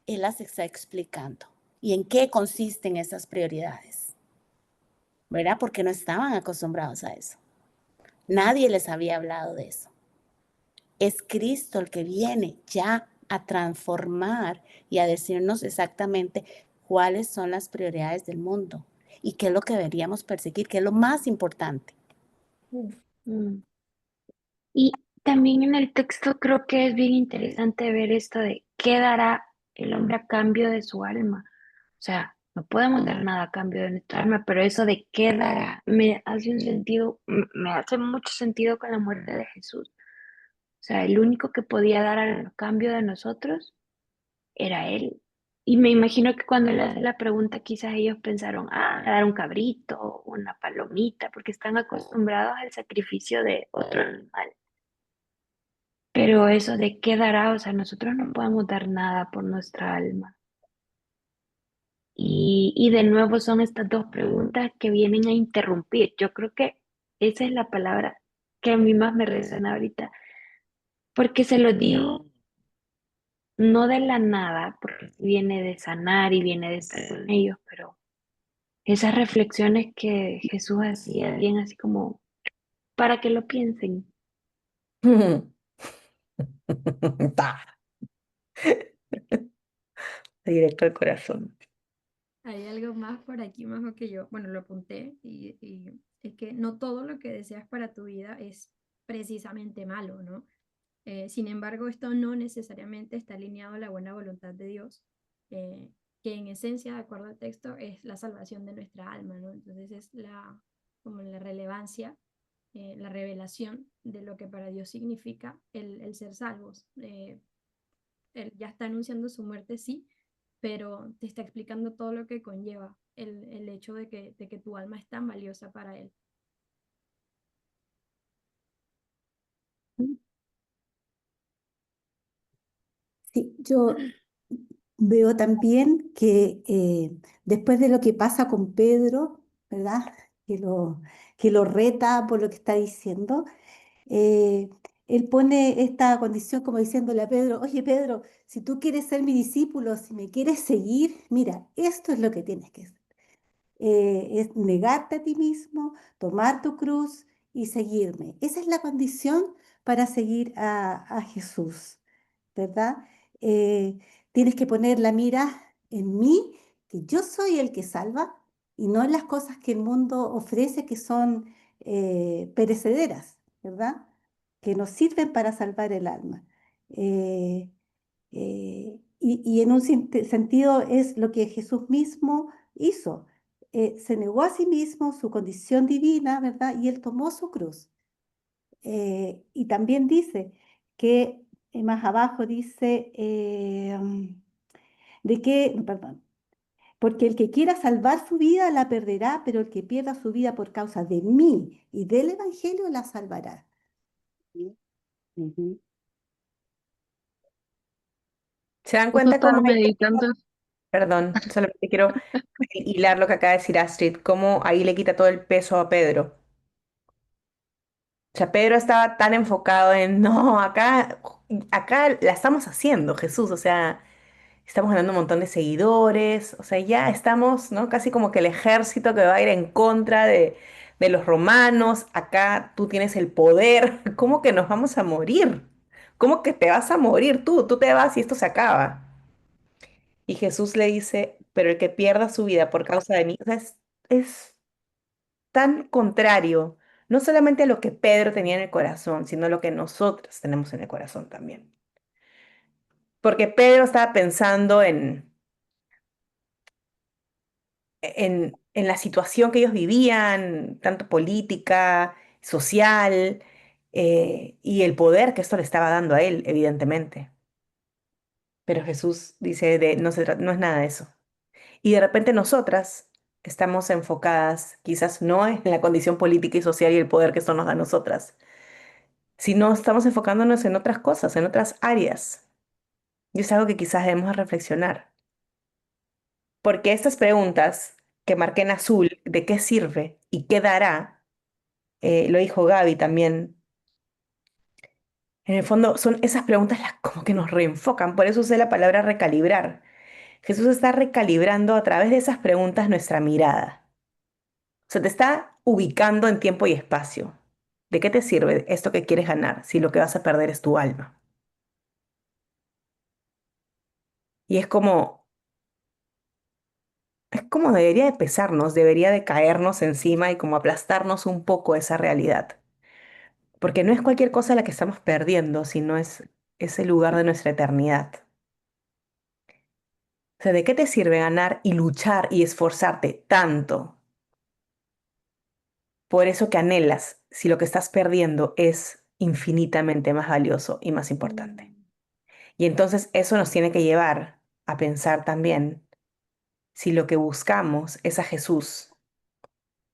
Él las está explicando. ¿Y en qué consisten esas prioridades? ¿Verdad? Porque no estaban acostumbrados a eso. Nadie les había hablado de eso. Es Cristo el que viene ya a transformar y a decirnos exactamente cuáles son las prioridades del mundo y qué es lo que deberíamos perseguir, qué es lo más importante. Y también en el texto creo que es bien interesante ver esto de qué dará el hombre a cambio de su alma. O sea, no podemos dar nada a cambio de nuestra alma, pero eso de qué dará me hace un sentido, me hace mucho sentido con la muerte de Jesús. O sea, el único que podía dar a cambio de nosotros era Él. Y me imagino que cuando le hace la pregunta, quizás ellos pensaron, dar un cabrito, una palomita, porque están acostumbrados al sacrificio de otro animal. Pero eso de qué dará, o sea, nosotros no podemos dar nada por nuestra alma. Y de nuevo son estas dos preguntas que vienen a interrumpir. Yo creo que esa es la palabra que a mí más me resuena ahorita, porque se lo digo no de la nada, porque viene de sanar y viene de estar con ellos, pero esas reflexiones que Jesús hacía, bien así como para que lo piensen. Ta. Directo al corazón. Hay algo más por aquí, Majo, que yo, bueno, lo apunté y es que no todo lo que deseas para tu vida es precisamente malo, ¿no? Sin embargo, esto no necesariamente está alineado a la buena voluntad de Dios, que en esencia, de acuerdo al texto, es la salvación de nuestra alma, ¿no? Entonces es como la relevancia, la revelación de lo que para Dios significa el ser salvos. Él ya está anunciando su muerte, sí, pero te está explicando todo lo que conlleva el hecho de que tu alma es tan valiosa para Él. Sí, yo veo también que después de lo que pasa con Pedro, ¿verdad? Que lo, que lo reta por lo que está diciendo, eh, él pone esta condición como diciéndole a Pedro, oye Pedro, si tú quieres ser mi discípulo, si me quieres seguir, mira, esto es lo que tienes que hacer. Es negarte a ti mismo, tomar tu cruz y seguirme. Esa es la condición para seguir a Jesús, ¿verdad? Eh, Tienes que poner la mira en mí, que yo soy el que salva, y no en las cosas que el mundo ofrece que son perecederas, ¿verdad? Que nos sirven para salvar el alma. Eh, y en un sentido es lo que Jesús mismo hizo. Se negó a sí mismo su condición divina, ¿verdad? Y él tomó su cruz. Y también dice que más abajo dice de que, no, perdón, porque el que quiera salvar su vida la perderá, pero el que pierda su vida por causa de mí y del Evangelio la salvará. Ujú. ¿Se dan Justo cuenta cómo estaba meditando. perdón, solamente quiero hilar lo que acaba de decir Astrid, cómo ahí le quita todo el peso a Pedro? O sea, Pedro estaba tan enfocado en, no, acá la estamos haciendo, Jesús, o sea, estamos ganando un montón de seguidores, o sea, ya estamos, ¿no? Casi como que el ejército que va a ir en contra de los romanos, acá tú tienes el poder, ¿cómo que nos vamos a morir? ¿Cómo que te vas a morir tú? Tú te vas y esto se acaba. Y Jesús le dice, pero el que pierda su vida por causa de mí, o sea, es tan contrario, no solamente a lo que Pedro tenía en el corazón, sino a lo que nosotros tenemos en el corazón también. Porque Pedro estaba pensando en la situación que ellos vivían, tanto política, social, y el poder que esto le estaba dando a él, evidentemente. Pero Jesús dice, no es nada de eso. Y de repente nosotras estamos enfocadas quizás no en la condición política y social y el poder que esto nos da a nosotras, sino estamos enfocándonos en otras cosas, en otras áreas. Y es algo que quizás debemos reflexionar. Porque estas preguntas que marqué en azul, ¿de qué sirve y qué dará? Lo dijo Gaby también. En el fondo son esas preguntas las como que nos reenfocan. Por eso usé la palabra recalibrar. Jesús está recalibrando a través de esas preguntas nuestra mirada. O sea, te está ubicando en tiempo y espacio. ¿De qué te sirve esto que quieres ganar si lo que vas a perder es tu alma? Y es como debería de pesarnos, debería de caernos encima y como aplastarnos un poco esa realidad. Porque no es cualquier cosa la que estamos perdiendo, sino es ese lugar de nuestra eternidad. O sea, ¿de qué te sirve ganar y luchar y esforzarte tanto por eso que anhelas si lo que estás perdiendo es infinitamente más valioso y más importante? Y entonces eso nos tiene que llevar a pensar también si lo que buscamos es a Jesús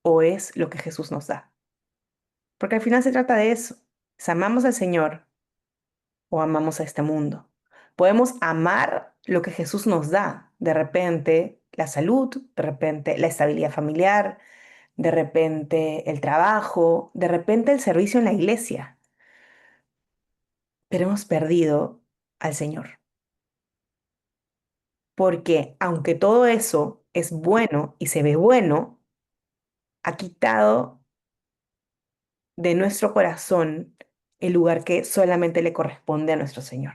o es lo que Jesús nos da. Porque al final se trata de eso. Si amamos al Señor o amamos a este mundo. Podemos amar lo que Jesús nos da. De repente la salud, de repente la estabilidad familiar, de repente el trabajo, de repente el servicio en la iglesia. Pero hemos perdido al Señor. Porque aunque todo eso es bueno y se ve bueno, ha quitado de nuestro corazón el lugar que solamente le corresponde a nuestro Señor.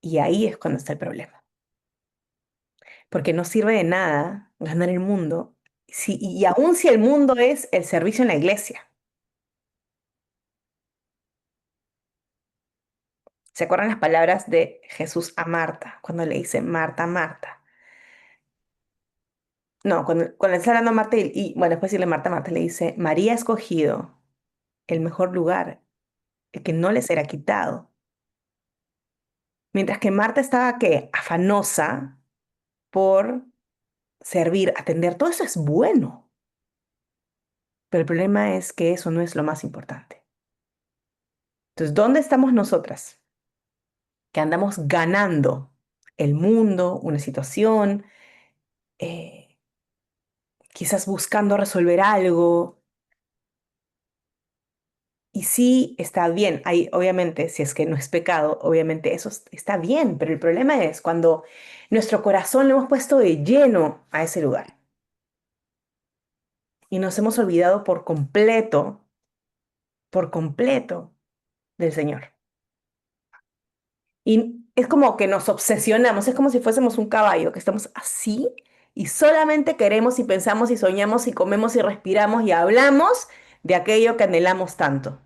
Y ahí es cuando está el problema. Porque no sirve de nada ganar el mundo, y aun si el mundo es el servicio en la iglesia. ¿Se acuerdan las palabras de Jesús a Marta cuando le dice, Marta, Marta? No, cuando le está hablando a Marta bueno, después de decirle Marta, Marta le dice, María ha escogido el mejor lugar, el que no le será quitado. Mientras que Marta estaba, ¿qué? Afanosa por servir, atender. Todo eso es bueno. Pero el problema es que eso no es lo más importante. Entonces, ¿dónde estamos nosotras? Que andamos ganando el mundo, una situación, eh, quizás buscando resolver algo. Y sí, está bien. Hay, obviamente, si es que no es pecado, obviamente eso está bien. Pero el problema es cuando nuestro corazón lo hemos puesto de lleno a ese lugar y nos hemos olvidado por completo del Señor. Y es como que nos obsesionamos, es como si fuésemos un caballo, que estamos así y solamente queremos y pensamos y soñamos y comemos y respiramos y hablamos de aquello que anhelamos tanto.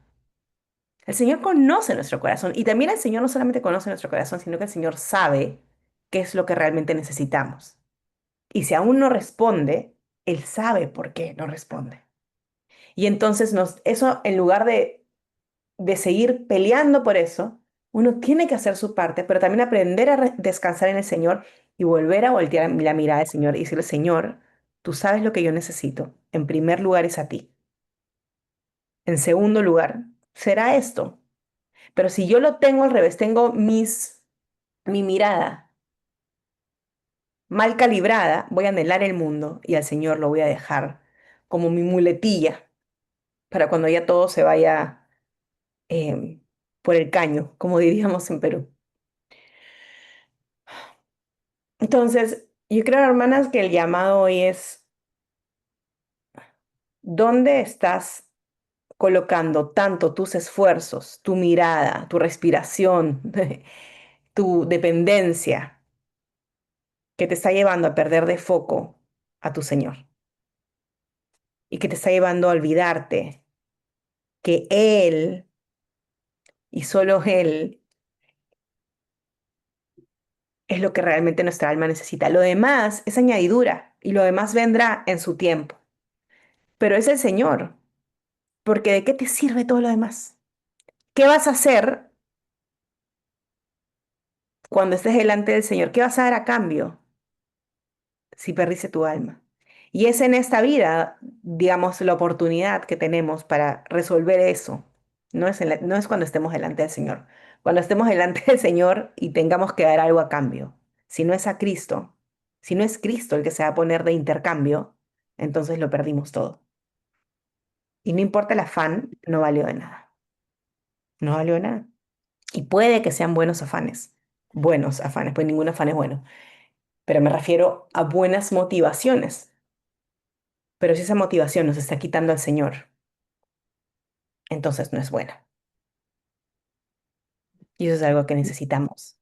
El Señor conoce nuestro corazón y también el Señor no solamente conoce nuestro corazón, sino que el Señor sabe qué es lo que realmente necesitamos. Y si aún no responde, Él sabe por qué no responde. Y entonces eso en lugar de seguir peleando por eso, uno tiene que hacer su parte, pero también aprender a descansar en el Señor y volver a voltear la mirada al Señor y decirle, Señor, tú sabes lo que yo necesito. En primer lugar es a ti. En segundo lugar, será esto. Pero si yo lo tengo al revés, tengo mi mirada mal calibrada, voy a anhelar el mundo y al Señor lo voy a dejar como mi muletilla para cuando ya todo se vaya em, por el caño, como diríamos en Perú. Entonces, yo creo, hermanas, que el llamado hoy es, ¿dónde estás colocando tanto tus esfuerzos, tu mirada, tu respiración, tu dependencia, que te está llevando a perder de foco a tu Señor y que te está llevando a olvidarte que Él y solo Él es lo que realmente nuestra alma necesita? Lo demás es añadidura y lo demás vendrá en su tiempo. Pero es el Señor, porque ¿de qué te sirve todo lo demás? ¿Qué vas a hacer cuando estés delante del Señor? ¿Qué vas a dar a cambio si perdiste tu alma? Y es en esta vida, digamos, la oportunidad que tenemos para resolver eso. No es cuando estemos delante del Señor. Cuando estemos delante del Señor y tengamos que dar algo a cambio. Si no es a Cristo, si no es Cristo el que se va a poner de intercambio, entonces lo perdimos todo. Y no importa el afán, no valió de nada. No valió de nada. Y puede que sean buenos afanes, pues ningún afán es bueno, pero me refiero a buenas motivaciones. Pero si esa motivación nos está quitando al Señor, entonces no es buena. Y eso es algo que necesitamos,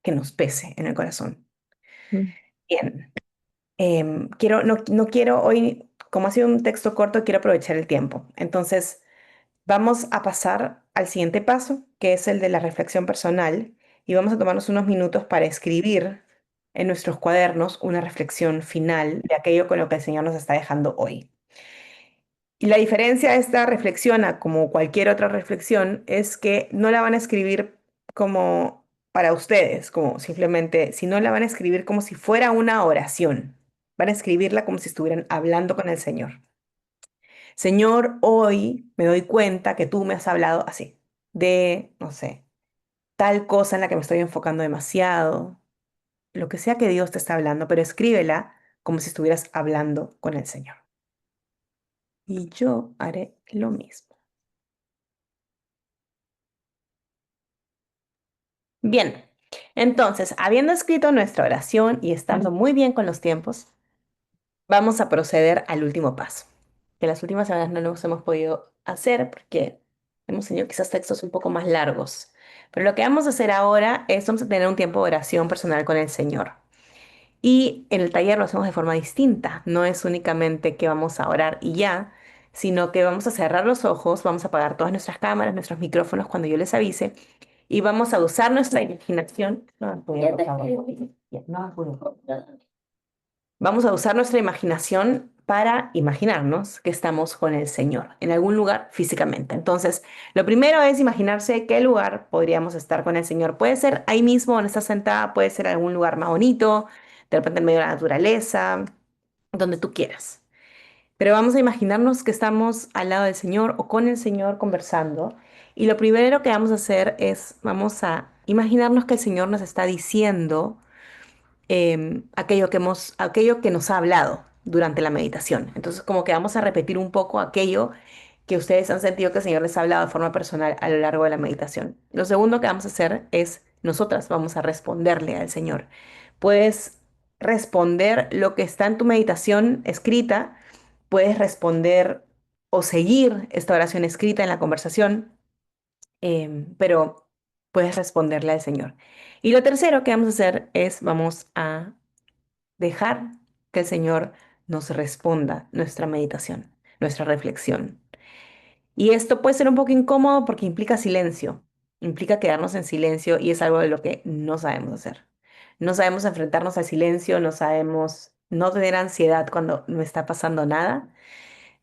que nos pese en el corazón. Mm. Bien, no quiero hoy, como ha sido un texto corto, quiero aprovechar el tiempo. Entonces, vamos a pasar al siguiente paso, que es el de la reflexión personal, y vamos a tomarnos unos minutos para escribir en nuestros cuadernos una reflexión final de aquello con lo que el Señor nos está dejando hoy. Y la diferencia de esta reflexión a como cualquier otra reflexión es que no la van a escribir como para ustedes, como simplemente, sino la van a escribir como si fuera una oración. Van a escribirla como si estuvieran hablando con el Señor. Señor, hoy me doy cuenta que tú me has hablado así, de, no sé, tal cosa en la que me estoy enfocando demasiado, lo que sea que Dios te está hablando, pero escríbela como si estuvieras hablando con el Señor. Y yo haré lo mismo. Bien, entonces, habiendo escrito nuestra oración y estando muy bien con los tiempos, vamos a proceder al último paso, que las últimas semanas no nos hemos podido hacer porque hemos tenido quizás textos un poco más largos. Pero lo que vamos a hacer ahora es, vamos a tener un tiempo de oración personal con el Señor. Y en el taller lo hacemos de forma distinta. No es únicamente que vamos a orar y ya, sino que vamos a cerrar los ojos, vamos a apagar todas nuestras cámaras, nuestros micrófonos cuando yo les avise y vamos a usar nuestra imaginación. No, por favor. Ya, no, Vamos a usar nuestra imaginación para imaginarnos que estamos con el Señor en algún lugar físicamente. Entonces, lo primero es imaginarse qué lugar podríamos estar con el Señor. Puede ser ahí mismo donde estás sentada, puede ser algún lugar más bonito, de repente en medio de la naturaleza, donde tú quieras. Pero vamos a imaginarnos que estamos al lado del Señor o con el Señor conversando. Y lo primero que vamos a hacer es, vamos a imaginarnos que el Señor nos está diciendo aquello que nos ha hablado durante la meditación. Entonces, como que vamos a repetir un poco aquello que ustedes han sentido que el Señor les ha hablado de forma personal a lo largo de la meditación. Lo segundo que vamos a hacer es, nosotras vamos a responderle al Señor. Puedes responder lo que está en tu meditación escrita, puedes responder o seguir esta oración escrita en la conversación, pero puedes responderle al Señor. Y lo tercero que vamos a hacer es, vamos a dejar que el Señor nos responda nuestra meditación, nuestra reflexión. Y esto puede ser un poco incómodo porque implica silencio, implica quedarnos en silencio y es algo de lo que no sabemos hacer. No sabemos enfrentarnos al silencio, no sabemos no tener ansiedad cuando no está pasando nada,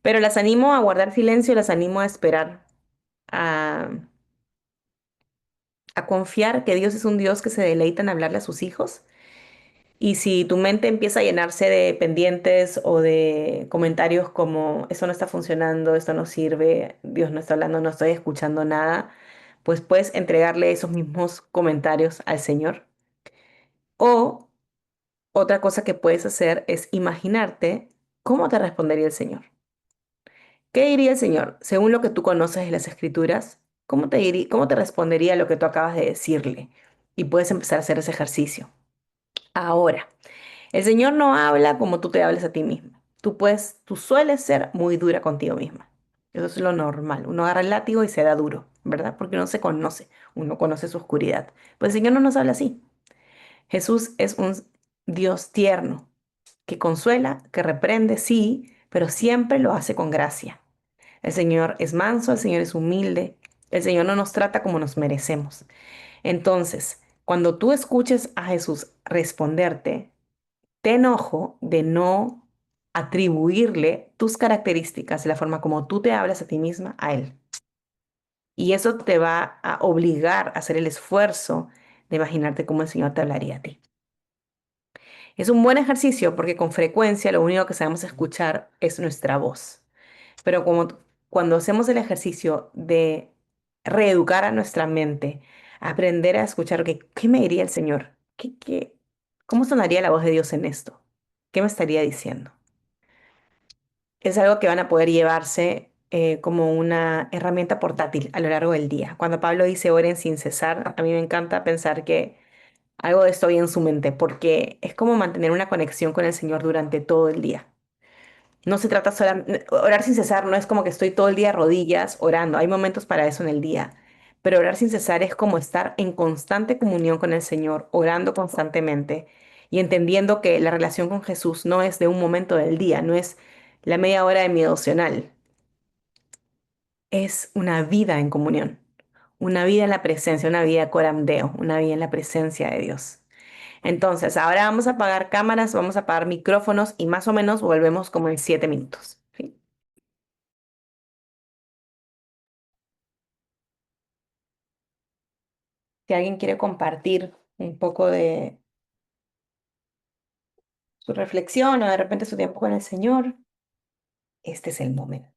pero las animo a guardar silencio, las animo a esperar, a, a confiar que Dios es un Dios que se deleita en hablarle a sus hijos. Y si tu mente empieza a llenarse de pendientes o de comentarios como esto no está funcionando, esto no sirve, Dios no está hablando, no estoy escuchando nada, pues puedes entregarle esos mismos comentarios al Señor. O otra cosa que puedes hacer es imaginarte cómo te respondería el Señor. ¿Qué diría el Señor? Según lo que tú conoces de las Escrituras, cómo te respondería lo que tú acabas de decirle? Y puedes empezar a hacer ese ejercicio. Ahora. El Señor no habla como tú te hables a ti misma. Tú sueles ser muy dura contigo misma. Eso es lo normal. Uno agarra el látigo y se da duro, ¿verdad? Porque uno se conoce, uno conoce su oscuridad. Pues el Señor no nos habla así. Jesús es un Dios tierno, que consuela, que reprende, sí, pero siempre lo hace con gracia. El Señor es manso, el Señor es humilde, el Señor no nos trata como nos merecemos. Entonces, cuando tú escuches a Jesús responderte, ten ojo de no atribuirle tus características, la forma como tú te hablas a ti misma, a él. Y eso te va a obligar a hacer el esfuerzo de imaginarte cómo el Señor te hablaría a ti. Es un buen ejercicio porque con frecuencia lo único que sabemos escuchar es nuestra voz. Pero cuando hacemos el ejercicio de reeducar a nuestra mente, aprender a escuchar, ok, ¿qué me diría el Señor? ¿Cómo sonaría la voz de Dios en esto? ¿Qué me estaría diciendo? Es algo que van a poder llevarse como una herramienta portátil a lo largo del día. Cuando Pablo dice oren sin cesar, a mí me encanta pensar que algo de esto hay en su mente, porque es como mantener una conexión con el Señor durante todo el día. No se trata solo, orar sin cesar no es como que estoy todo el día de rodillas orando, hay momentos para eso en el día, pero orar sin cesar es como estar en constante comunión con el Señor, orando constantemente y entendiendo que la relación con Jesús no es de un momento del día, no es la media hora de mi devocional, es una vida en comunión, una vida en la presencia, una vida coramdeo, una vida en la presencia de Dios. Entonces, ahora vamos a apagar cámaras, vamos a apagar micrófonos y más o menos volvemos como en 7 minutos. ¿Sí? Si alguien quiere compartir un poco de su reflexión o de repente su tiempo con el Señor, este es el momento.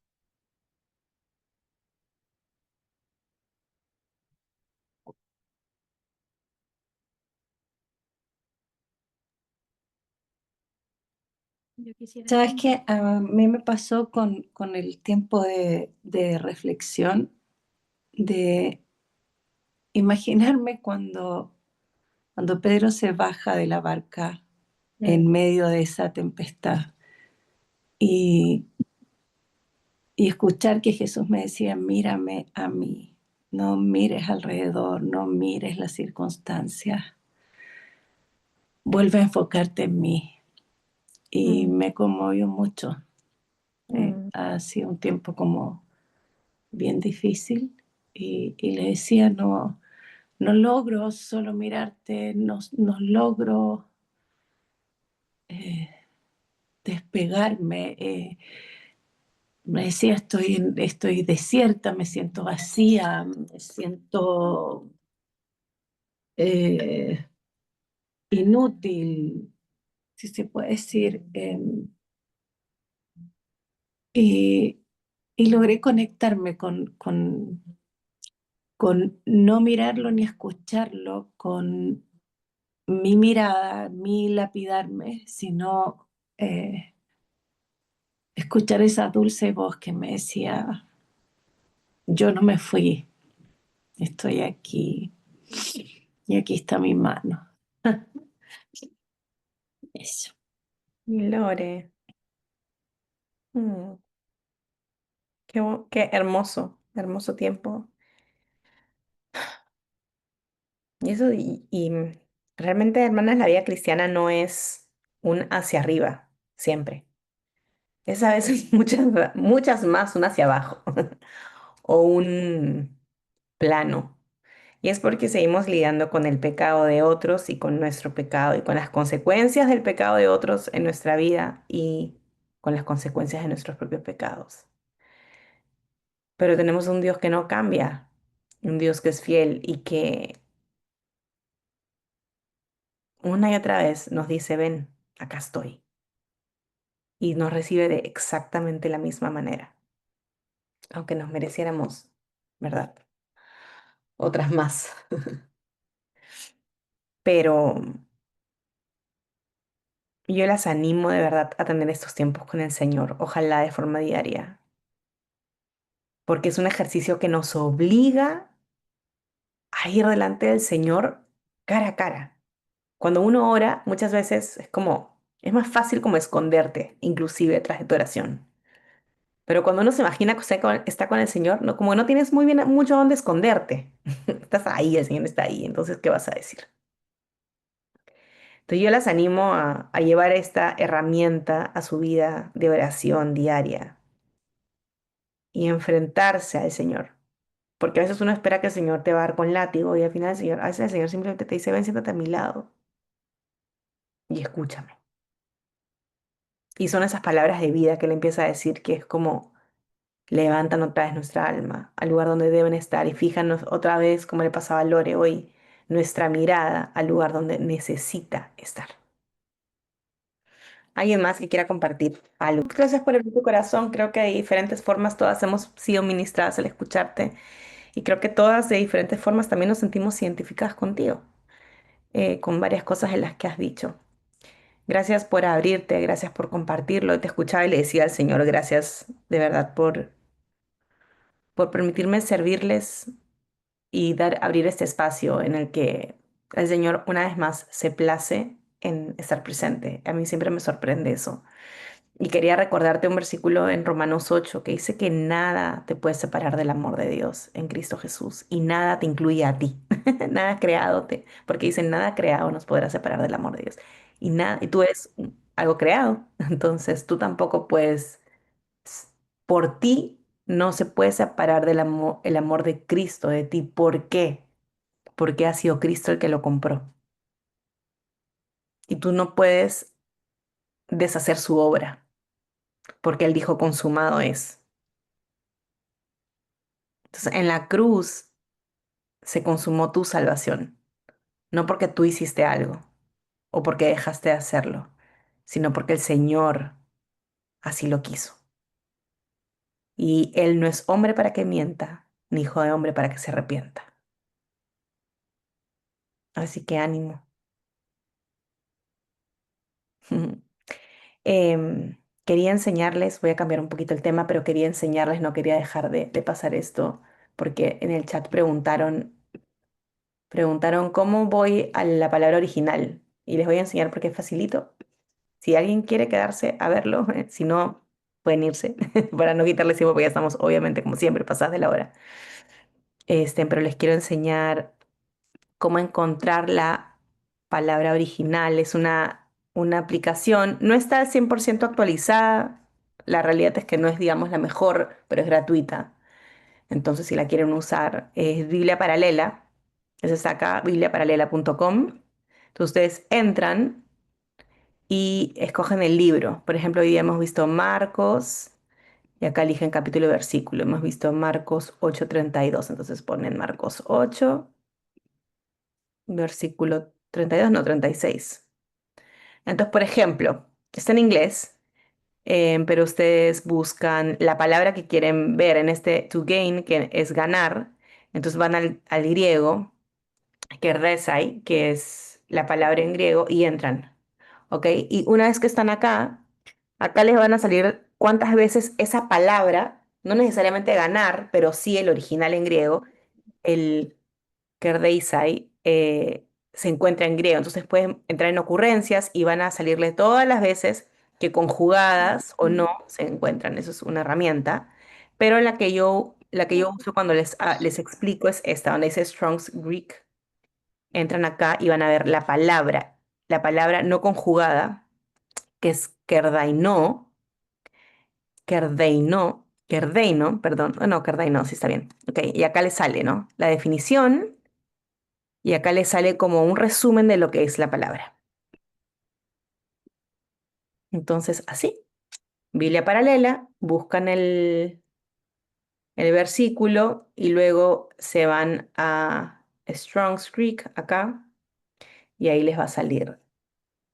Yo quisiera Sabes que a mí me pasó con el tiempo de reflexión, de imaginarme cuando Pedro se baja de la barca en medio de esa tempestad y, y escuchar que Jesús me decía, mírame a mí, no mires alrededor, no mires las circunstancias, vuelve a enfocarte en mí. Y me conmovió mucho. Ha sido un tiempo como bien difícil y le decía, no logro solo mirarte, no logro despegarme. Me decía, estoy desierta, me siento vacía, me siento eh, inútil, si se puede decir. Y, y logré conectarme con no mirarlo ni escucharlo, con mi mirada, mi lapidarme, sino escuchar esa dulce voz que me decía, yo no me fui, estoy aquí y aquí está mi mano. Eso. Mi Lore. Mm, qué hermoso, hermoso tiempo. Y eso, realmente, hermanas, la vida cristiana no es un hacia arriba, siempre. Es a veces muchas más un hacia abajo o un plano. Y es porque seguimos lidiando con el pecado de otros y con nuestro pecado y con las consecuencias del pecado de otros en nuestra vida y con las consecuencias de nuestros propios pecados. Pero tenemos un Dios que no cambia, un Dios que es fiel y que una y otra vez nos dice, ven, acá estoy. Y nos recibe de exactamente la misma manera, aunque nos mereciéramos, ¿verdad? Otras más. Pero yo las animo de verdad a tener estos tiempos con el Señor, ojalá de forma diaria, porque es un ejercicio que nos obliga a ir delante del Señor cara a cara. Cuando uno ora, muchas veces es más fácil como esconderte, inclusive tras de tu oración. Pero cuando uno se imagina que está con el Señor, no, como que no tienes muy bien mucho dónde esconderte. Estás ahí, el Señor está ahí, entonces, ¿qué vas a decir? Entonces yo las animo a llevar esta herramienta a su vida de oración diaria y enfrentarse al Señor. Porque a veces uno espera que el Señor te va a dar con látigo y al final a veces el Señor simplemente te dice, ven, siéntate a mi lado y escúchame. Y son esas palabras de vida que Él empieza a decir que es como levantan otra vez nuestra alma al lugar donde deben estar y fíjanos otra vez, como le pasaba a Lore hoy, nuestra mirada al lugar donde necesita estar. ¿Alguien más que quiera compartir algo? Gracias por abrir tu corazón. Creo que de diferentes formas todas hemos sido ministradas al escucharte y creo que todas de diferentes formas también nos sentimos identificadas contigo, con varias cosas en las que has dicho. Gracias por abrirte, gracias por compartirlo. Te escuchaba y le decía al Señor, gracias de verdad por permitirme servirles y abrir este espacio en el que el Señor una vez más se place en estar presente. A mí siempre me sorprende eso. Y quería recordarte un versículo en Romanos 8 que dice que nada te puede separar del amor de Dios en Cristo Jesús y nada te incluye a ti, nada creado porque dice nada creado nos podrá separar del amor de Dios y nada, y tú eres algo creado, entonces tú tampoco puedes, por ti no se puede separar del amor, el amor de Cristo de ti. ¿Por qué? Porque ha sido Cristo el que lo compró y tú no puedes deshacer su obra porque Él dijo consumado es. Entonces, en la cruz se consumó tu salvación, no porque tú hiciste algo o porque dejaste de hacerlo, sino porque el Señor así lo quiso. Y Él no es hombre para que mienta, ni hijo de hombre para que se arrepienta. Así que ánimo. Quería enseñarles, voy a cambiar un poquito el tema, pero quería enseñarles, no quería dejar de pasar esto, porque en el chat preguntaron cómo voy a la palabra original. Y les voy a enseñar porque es facilito. Si alguien quiere quedarse a verlo, si no, pueden irse para no quitarles tiempo, porque ya estamos obviamente, como siempre, pasadas de la hora. Pero les quiero enseñar cómo encontrar la palabra original. Es una aplicación, no está al 100% actualizada. La realidad es que no es, digamos, la mejor, pero es gratuita. Entonces, si la quieren usar, es Biblia Paralela. Se saca bibliaparalela.com. Entonces, ustedes entran y escogen el libro. Por ejemplo, hoy día hemos visto Marcos y acá eligen capítulo y versículo. Hemos visto Marcos 8:32, entonces ponen Marcos 8, versículo 32, no 36. Entonces, por ejemplo, está en inglés, pero ustedes buscan la palabra que quieren ver en este to gain, que es ganar. Entonces van al griego, que es resai, que es la palabra en griego, y entran. ¿Ok? Y una vez que están acá, acá les van a salir cuántas veces esa palabra, no necesariamente ganar, pero sí el original en griego, el Kerdeisai, se encuentra en griego. Entonces pueden entrar en ocurrencias y van a salirle todas las veces que conjugadas o no se encuentran. Eso es una herramienta. Pero la que yo uso cuando les explico es esta, donde dice Strong's Greek. Entran acá y van a ver la palabra no conjugada, que es kerdeino, perdón, no, kerdeino, sí está bien. Ok, y acá le sale, ¿no? La definición. Y acá les sale como un resumen de lo que es la palabra. Entonces, así, Biblia paralela, buscan el versículo y luego se van a Strong's Greek acá y ahí les va a salir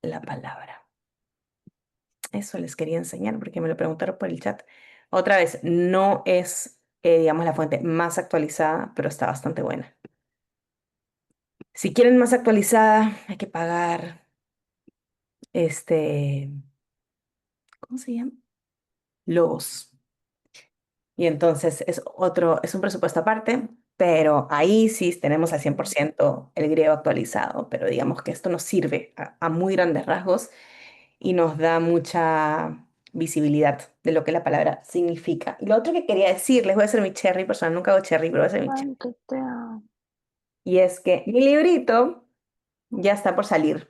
la palabra. Eso les quería enseñar porque me lo preguntaron por el chat. Otra vez, no es, digamos, la fuente más actualizada, pero está bastante buena. Si quieren más actualizada, hay que pagar, ¿cómo se llama? Logos. Y entonces es un presupuesto aparte, pero ahí sí tenemos al 100% el griego actualizado, pero digamos que esto nos sirve a muy grandes rasgos y nos da mucha visibilidad de lo que la palabra significa. Y lo otro que quería decir, les voy a hacer mi cherry, personal, nunca hago cherry, pero voy a hacer mi cherry. Ay, qué te amo. Y es que mi librito ya está por salir.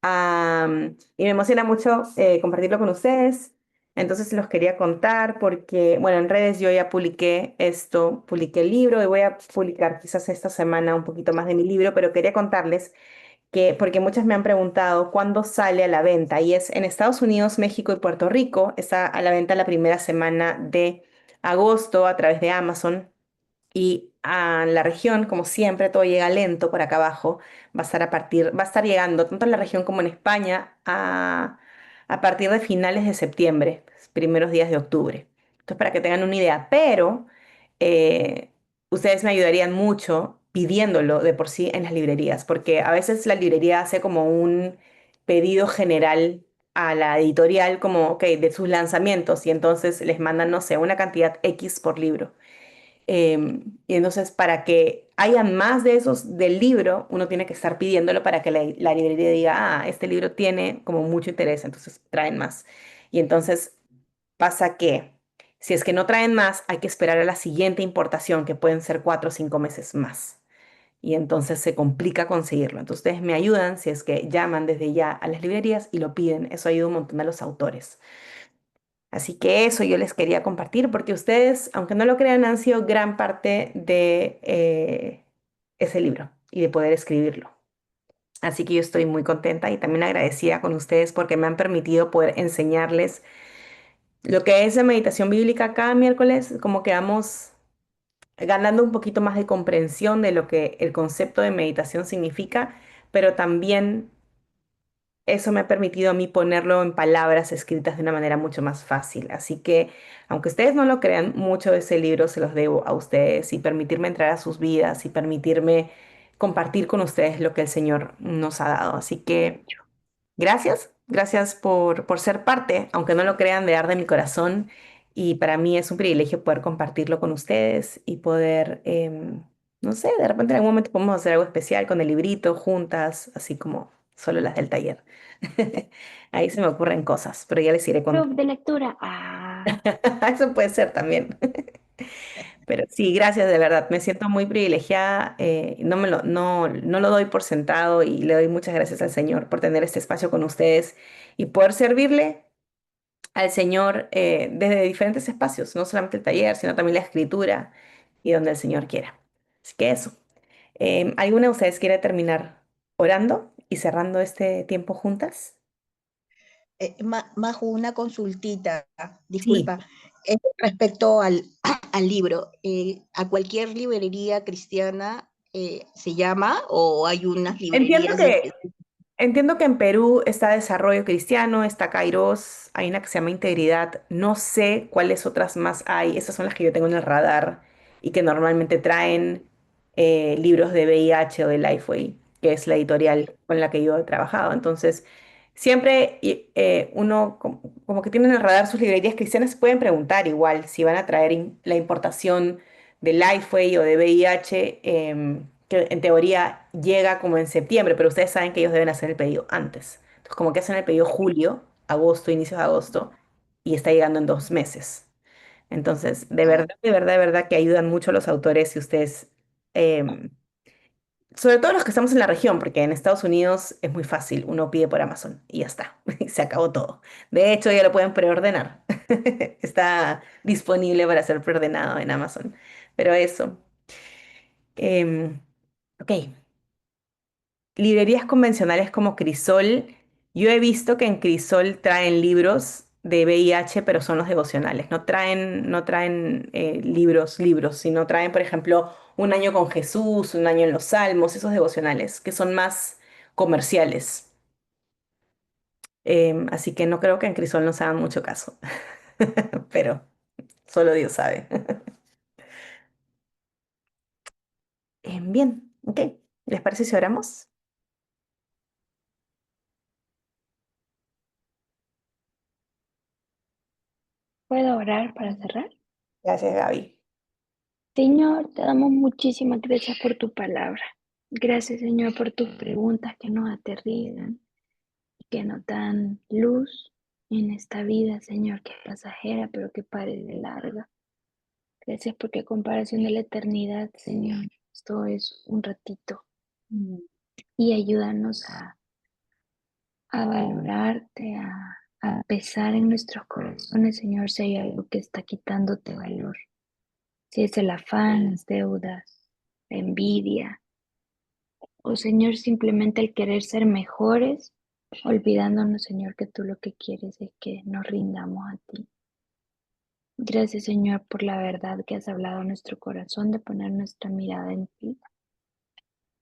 Y me emociona mucho compartirlo con ustedes. Entonces los quería contar porque, bueno, en redes yo ya publiqué esto, publiqué el libro y voy a publicar quizás esta semana un poquito más de mi libro, pero quería contarles que, porque muchas me han preguntado cuándo sale a la venta y es en Estados Unidos, México y Puerto Rico. Está a la venta la primera semana de agosto a través de Amazon. Y a la región, como siempre, todo llega lento por acá abajo. Va a estar llegando tanto en la región como en España a partir de finales de septiembre, primeros días de octubre. Entonces, para que tengan una idea, pero eh, ustedes me ayudarían mucho pidiéndolo de por sí en las librerías, porque a veces la librería hace como un pedido general a la editorial, como, ok, de sus lanzamientos, y entonces les mandan, no sé, una cantidad X por libro. Y entonces, para que haya más de esos del libro, uno tiene que estar pidiéndolo para que la librería diga, ah, este libro tiene como mucho interés, entonces traen más. Y entonces pasa que si es que no traen más, hay que esperar a la siguiente importación, que pueden ser 4 o 5 meses más. Y entonces se complica conseguirlo. Entonces, ustedes me ayudan si es que llaman desde ya a las librerías y lo piden. Eso ayuda un montón a los autores. Así que eso yo les quería compartir porque ustedes, aunque no lo crean, han sido gran parte de ese libro y de poder escribirlo. Así que yo estoy muy contenta y también agradecida con ustedes porque me han permitido poder enseñarles lo que es la meditación bíblica cada miércoles, como que vamos ganando un poquito más de comprensión de lo que el concepto de meditación significa, pero también eso me ha permitido a mí ponerlo en palabras escritas de una manera mucho más fácil. Así que, aunque ustedes no lo crean, mucho de ese libro se los debo a ustedes y permitirme entrar a sus vidas y permitirme compartir con ustedes lo que el Señor nos ha dado. Así que gracias, gracias por ser parte, aunque no lo crean, de Arde mi corazón. Y para mí es un privilegio poder compartirlo con ustedes y poder, no sé, de repente en algún momento podemos hacer algo especial con el librito juntas, así como solo las del taller. Ahí se me ocurren cosas, pero ya les iré Club contando. de lectura. Ah, Eso puede ser también. Pero sí, gracias de verdad. Me siento muy privilegiada. No lo doy por sentado y le doy muchas gracias al Señor por tener este espacio con ustedes y poder servirle al Señor desde diferentes espacios, no solamente el taller, sino también la escritura y donde el Señor quiera. Así que eso. ¿Alguna de ustedes quiere terminar orando y cerrando este tiempo juntas? Majo, una consultita, disculpa, respecto al libro. ¿A cualquier librería cristiana se llama o hay unas Entiendo librerías que, específicas? entiendo que en Perú está Desarrollo Cristiano, está Kairos, hay una que se llama Integridad. No sé cuáles otras más hay. Esas son las que yo tengo en el radar y que normalmente traen libros de VIH o de Lifeway, que es la editorial con la que yo he trabajado. Entonces, siempre uno como que tiene en el radar sus librerías cristianas, pueden preguntar igual si van a traer la importación de Lifeway o de VIH, que en teoría llega como en septiembre, pero ustedes saben que ellos deben hacer el pedido antes. Entonces, como que hacen el pedido julio, agosto, inicios de agosto, y está llegando en 2 meses. Entonces, de verdad, de verdad, de verdad que ayudan mucho a los autores si ustedes, em, sobre todo los que estamos en la región, porque en Estados Unidos es muy fácil, uno pide por Amazon y ya está, y se acabó todo. De hecho, ya lo pueden preordenar. Está disponible para ser preordenado en Amazon. Pero eso. em, ok, librerías convencionales como Crisol. Yo he visto que en Crisol traen libros de VIH, pero son los devocionales. No traen libros, sino traen, por ejemplo, Un año con Jesús, Un año en los Salmos, esos devocionales, que son más comerciales. Así que no creo que en Crisol nos hagan mucho caso, pero solo Dios sabe. Bien, ok. ¿Les parece si oramos? ¿Puedo orar para cerrar? Gracias, Gaby. Señor, te damos muchísimas gracias por tu palabra. Gracias, Señor, por tus preguntas que nos aterrizan y que nos dan luz en esta vida, Señor, que es pasajera, pero que parece larga. Gracias porque a comparación de la eternidad, Señor, esto es un ratito. Y ayúdanos a valorarte, a pesar en nuestros corazones, Señor, si hay algo que está quitándote valor. Si es el afán, las deudas, la envidia, o Señor, simplemente el querer ser mejores, olvidándonos, Señor, que tú lo que quieres es que nos rindamos a ti. Gracias, Señor, por la verdad que has hablado en nuestro corazón, de poner nuestra mirada en ti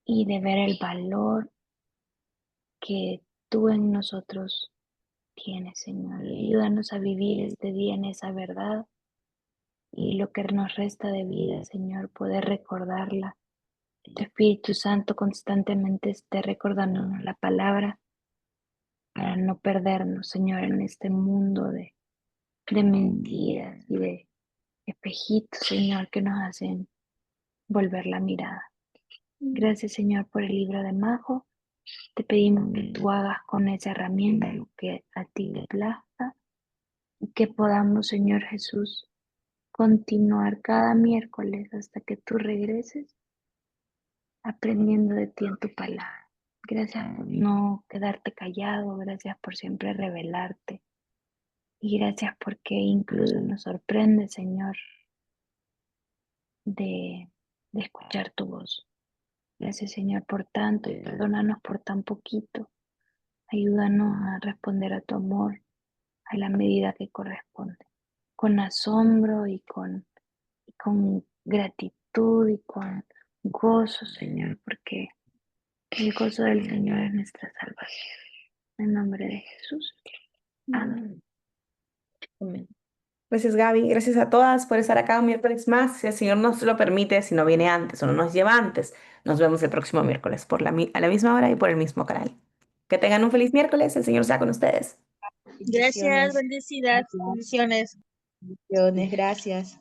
y de ver el valor que tú en nosotros tienes, Señor. Y ayúdanos a vivir este día en esa verdad y lo que nos resta de vida, Señor, poder recordarla. Que tu Espíritu Santo constantemente esté recordándonos la palabra para no perdernos, Señor, en este mundo de mentiras y de espejitos, Señor, que nos hacen volver la mirada. Gracias, Señor, por el libro de Majo. Te pedimos que tú hagas con esa herramienta lo que a ti te plazca y que podamos, Señor Jesús, continuar cada miércoles hasta que tú regreses aprendiendo de ti en tu palabra. Gracias por no quedarte callado, gracias por siempre revelarte y gracias porque incluso nos sorprende, Señor, de escuchar tu voz. Gracias, Señor, por tanto y perdónanos por tan poquito. Ayúdanos a responder a tu amor a la medida que corresponde, con asombro y con gratitud y con gozo, Señor, porque el gozo del Señor es nuestra salvación. En nombre de Jesús. Amén. Amén. Gracias, Gaby. Gracias a todas por estar acá un miércoles más. Si el Señor nos lo permite, si no viene antes o no nos lleva antes, nos vemos el próximo miércoles a la misma hora y por el mismo canal. Que tengan un feliz miércoles. El Señor sea con ustedes. Gracias, Bendiciones. bendecidas, bendiciones. Bendiciones, gracias.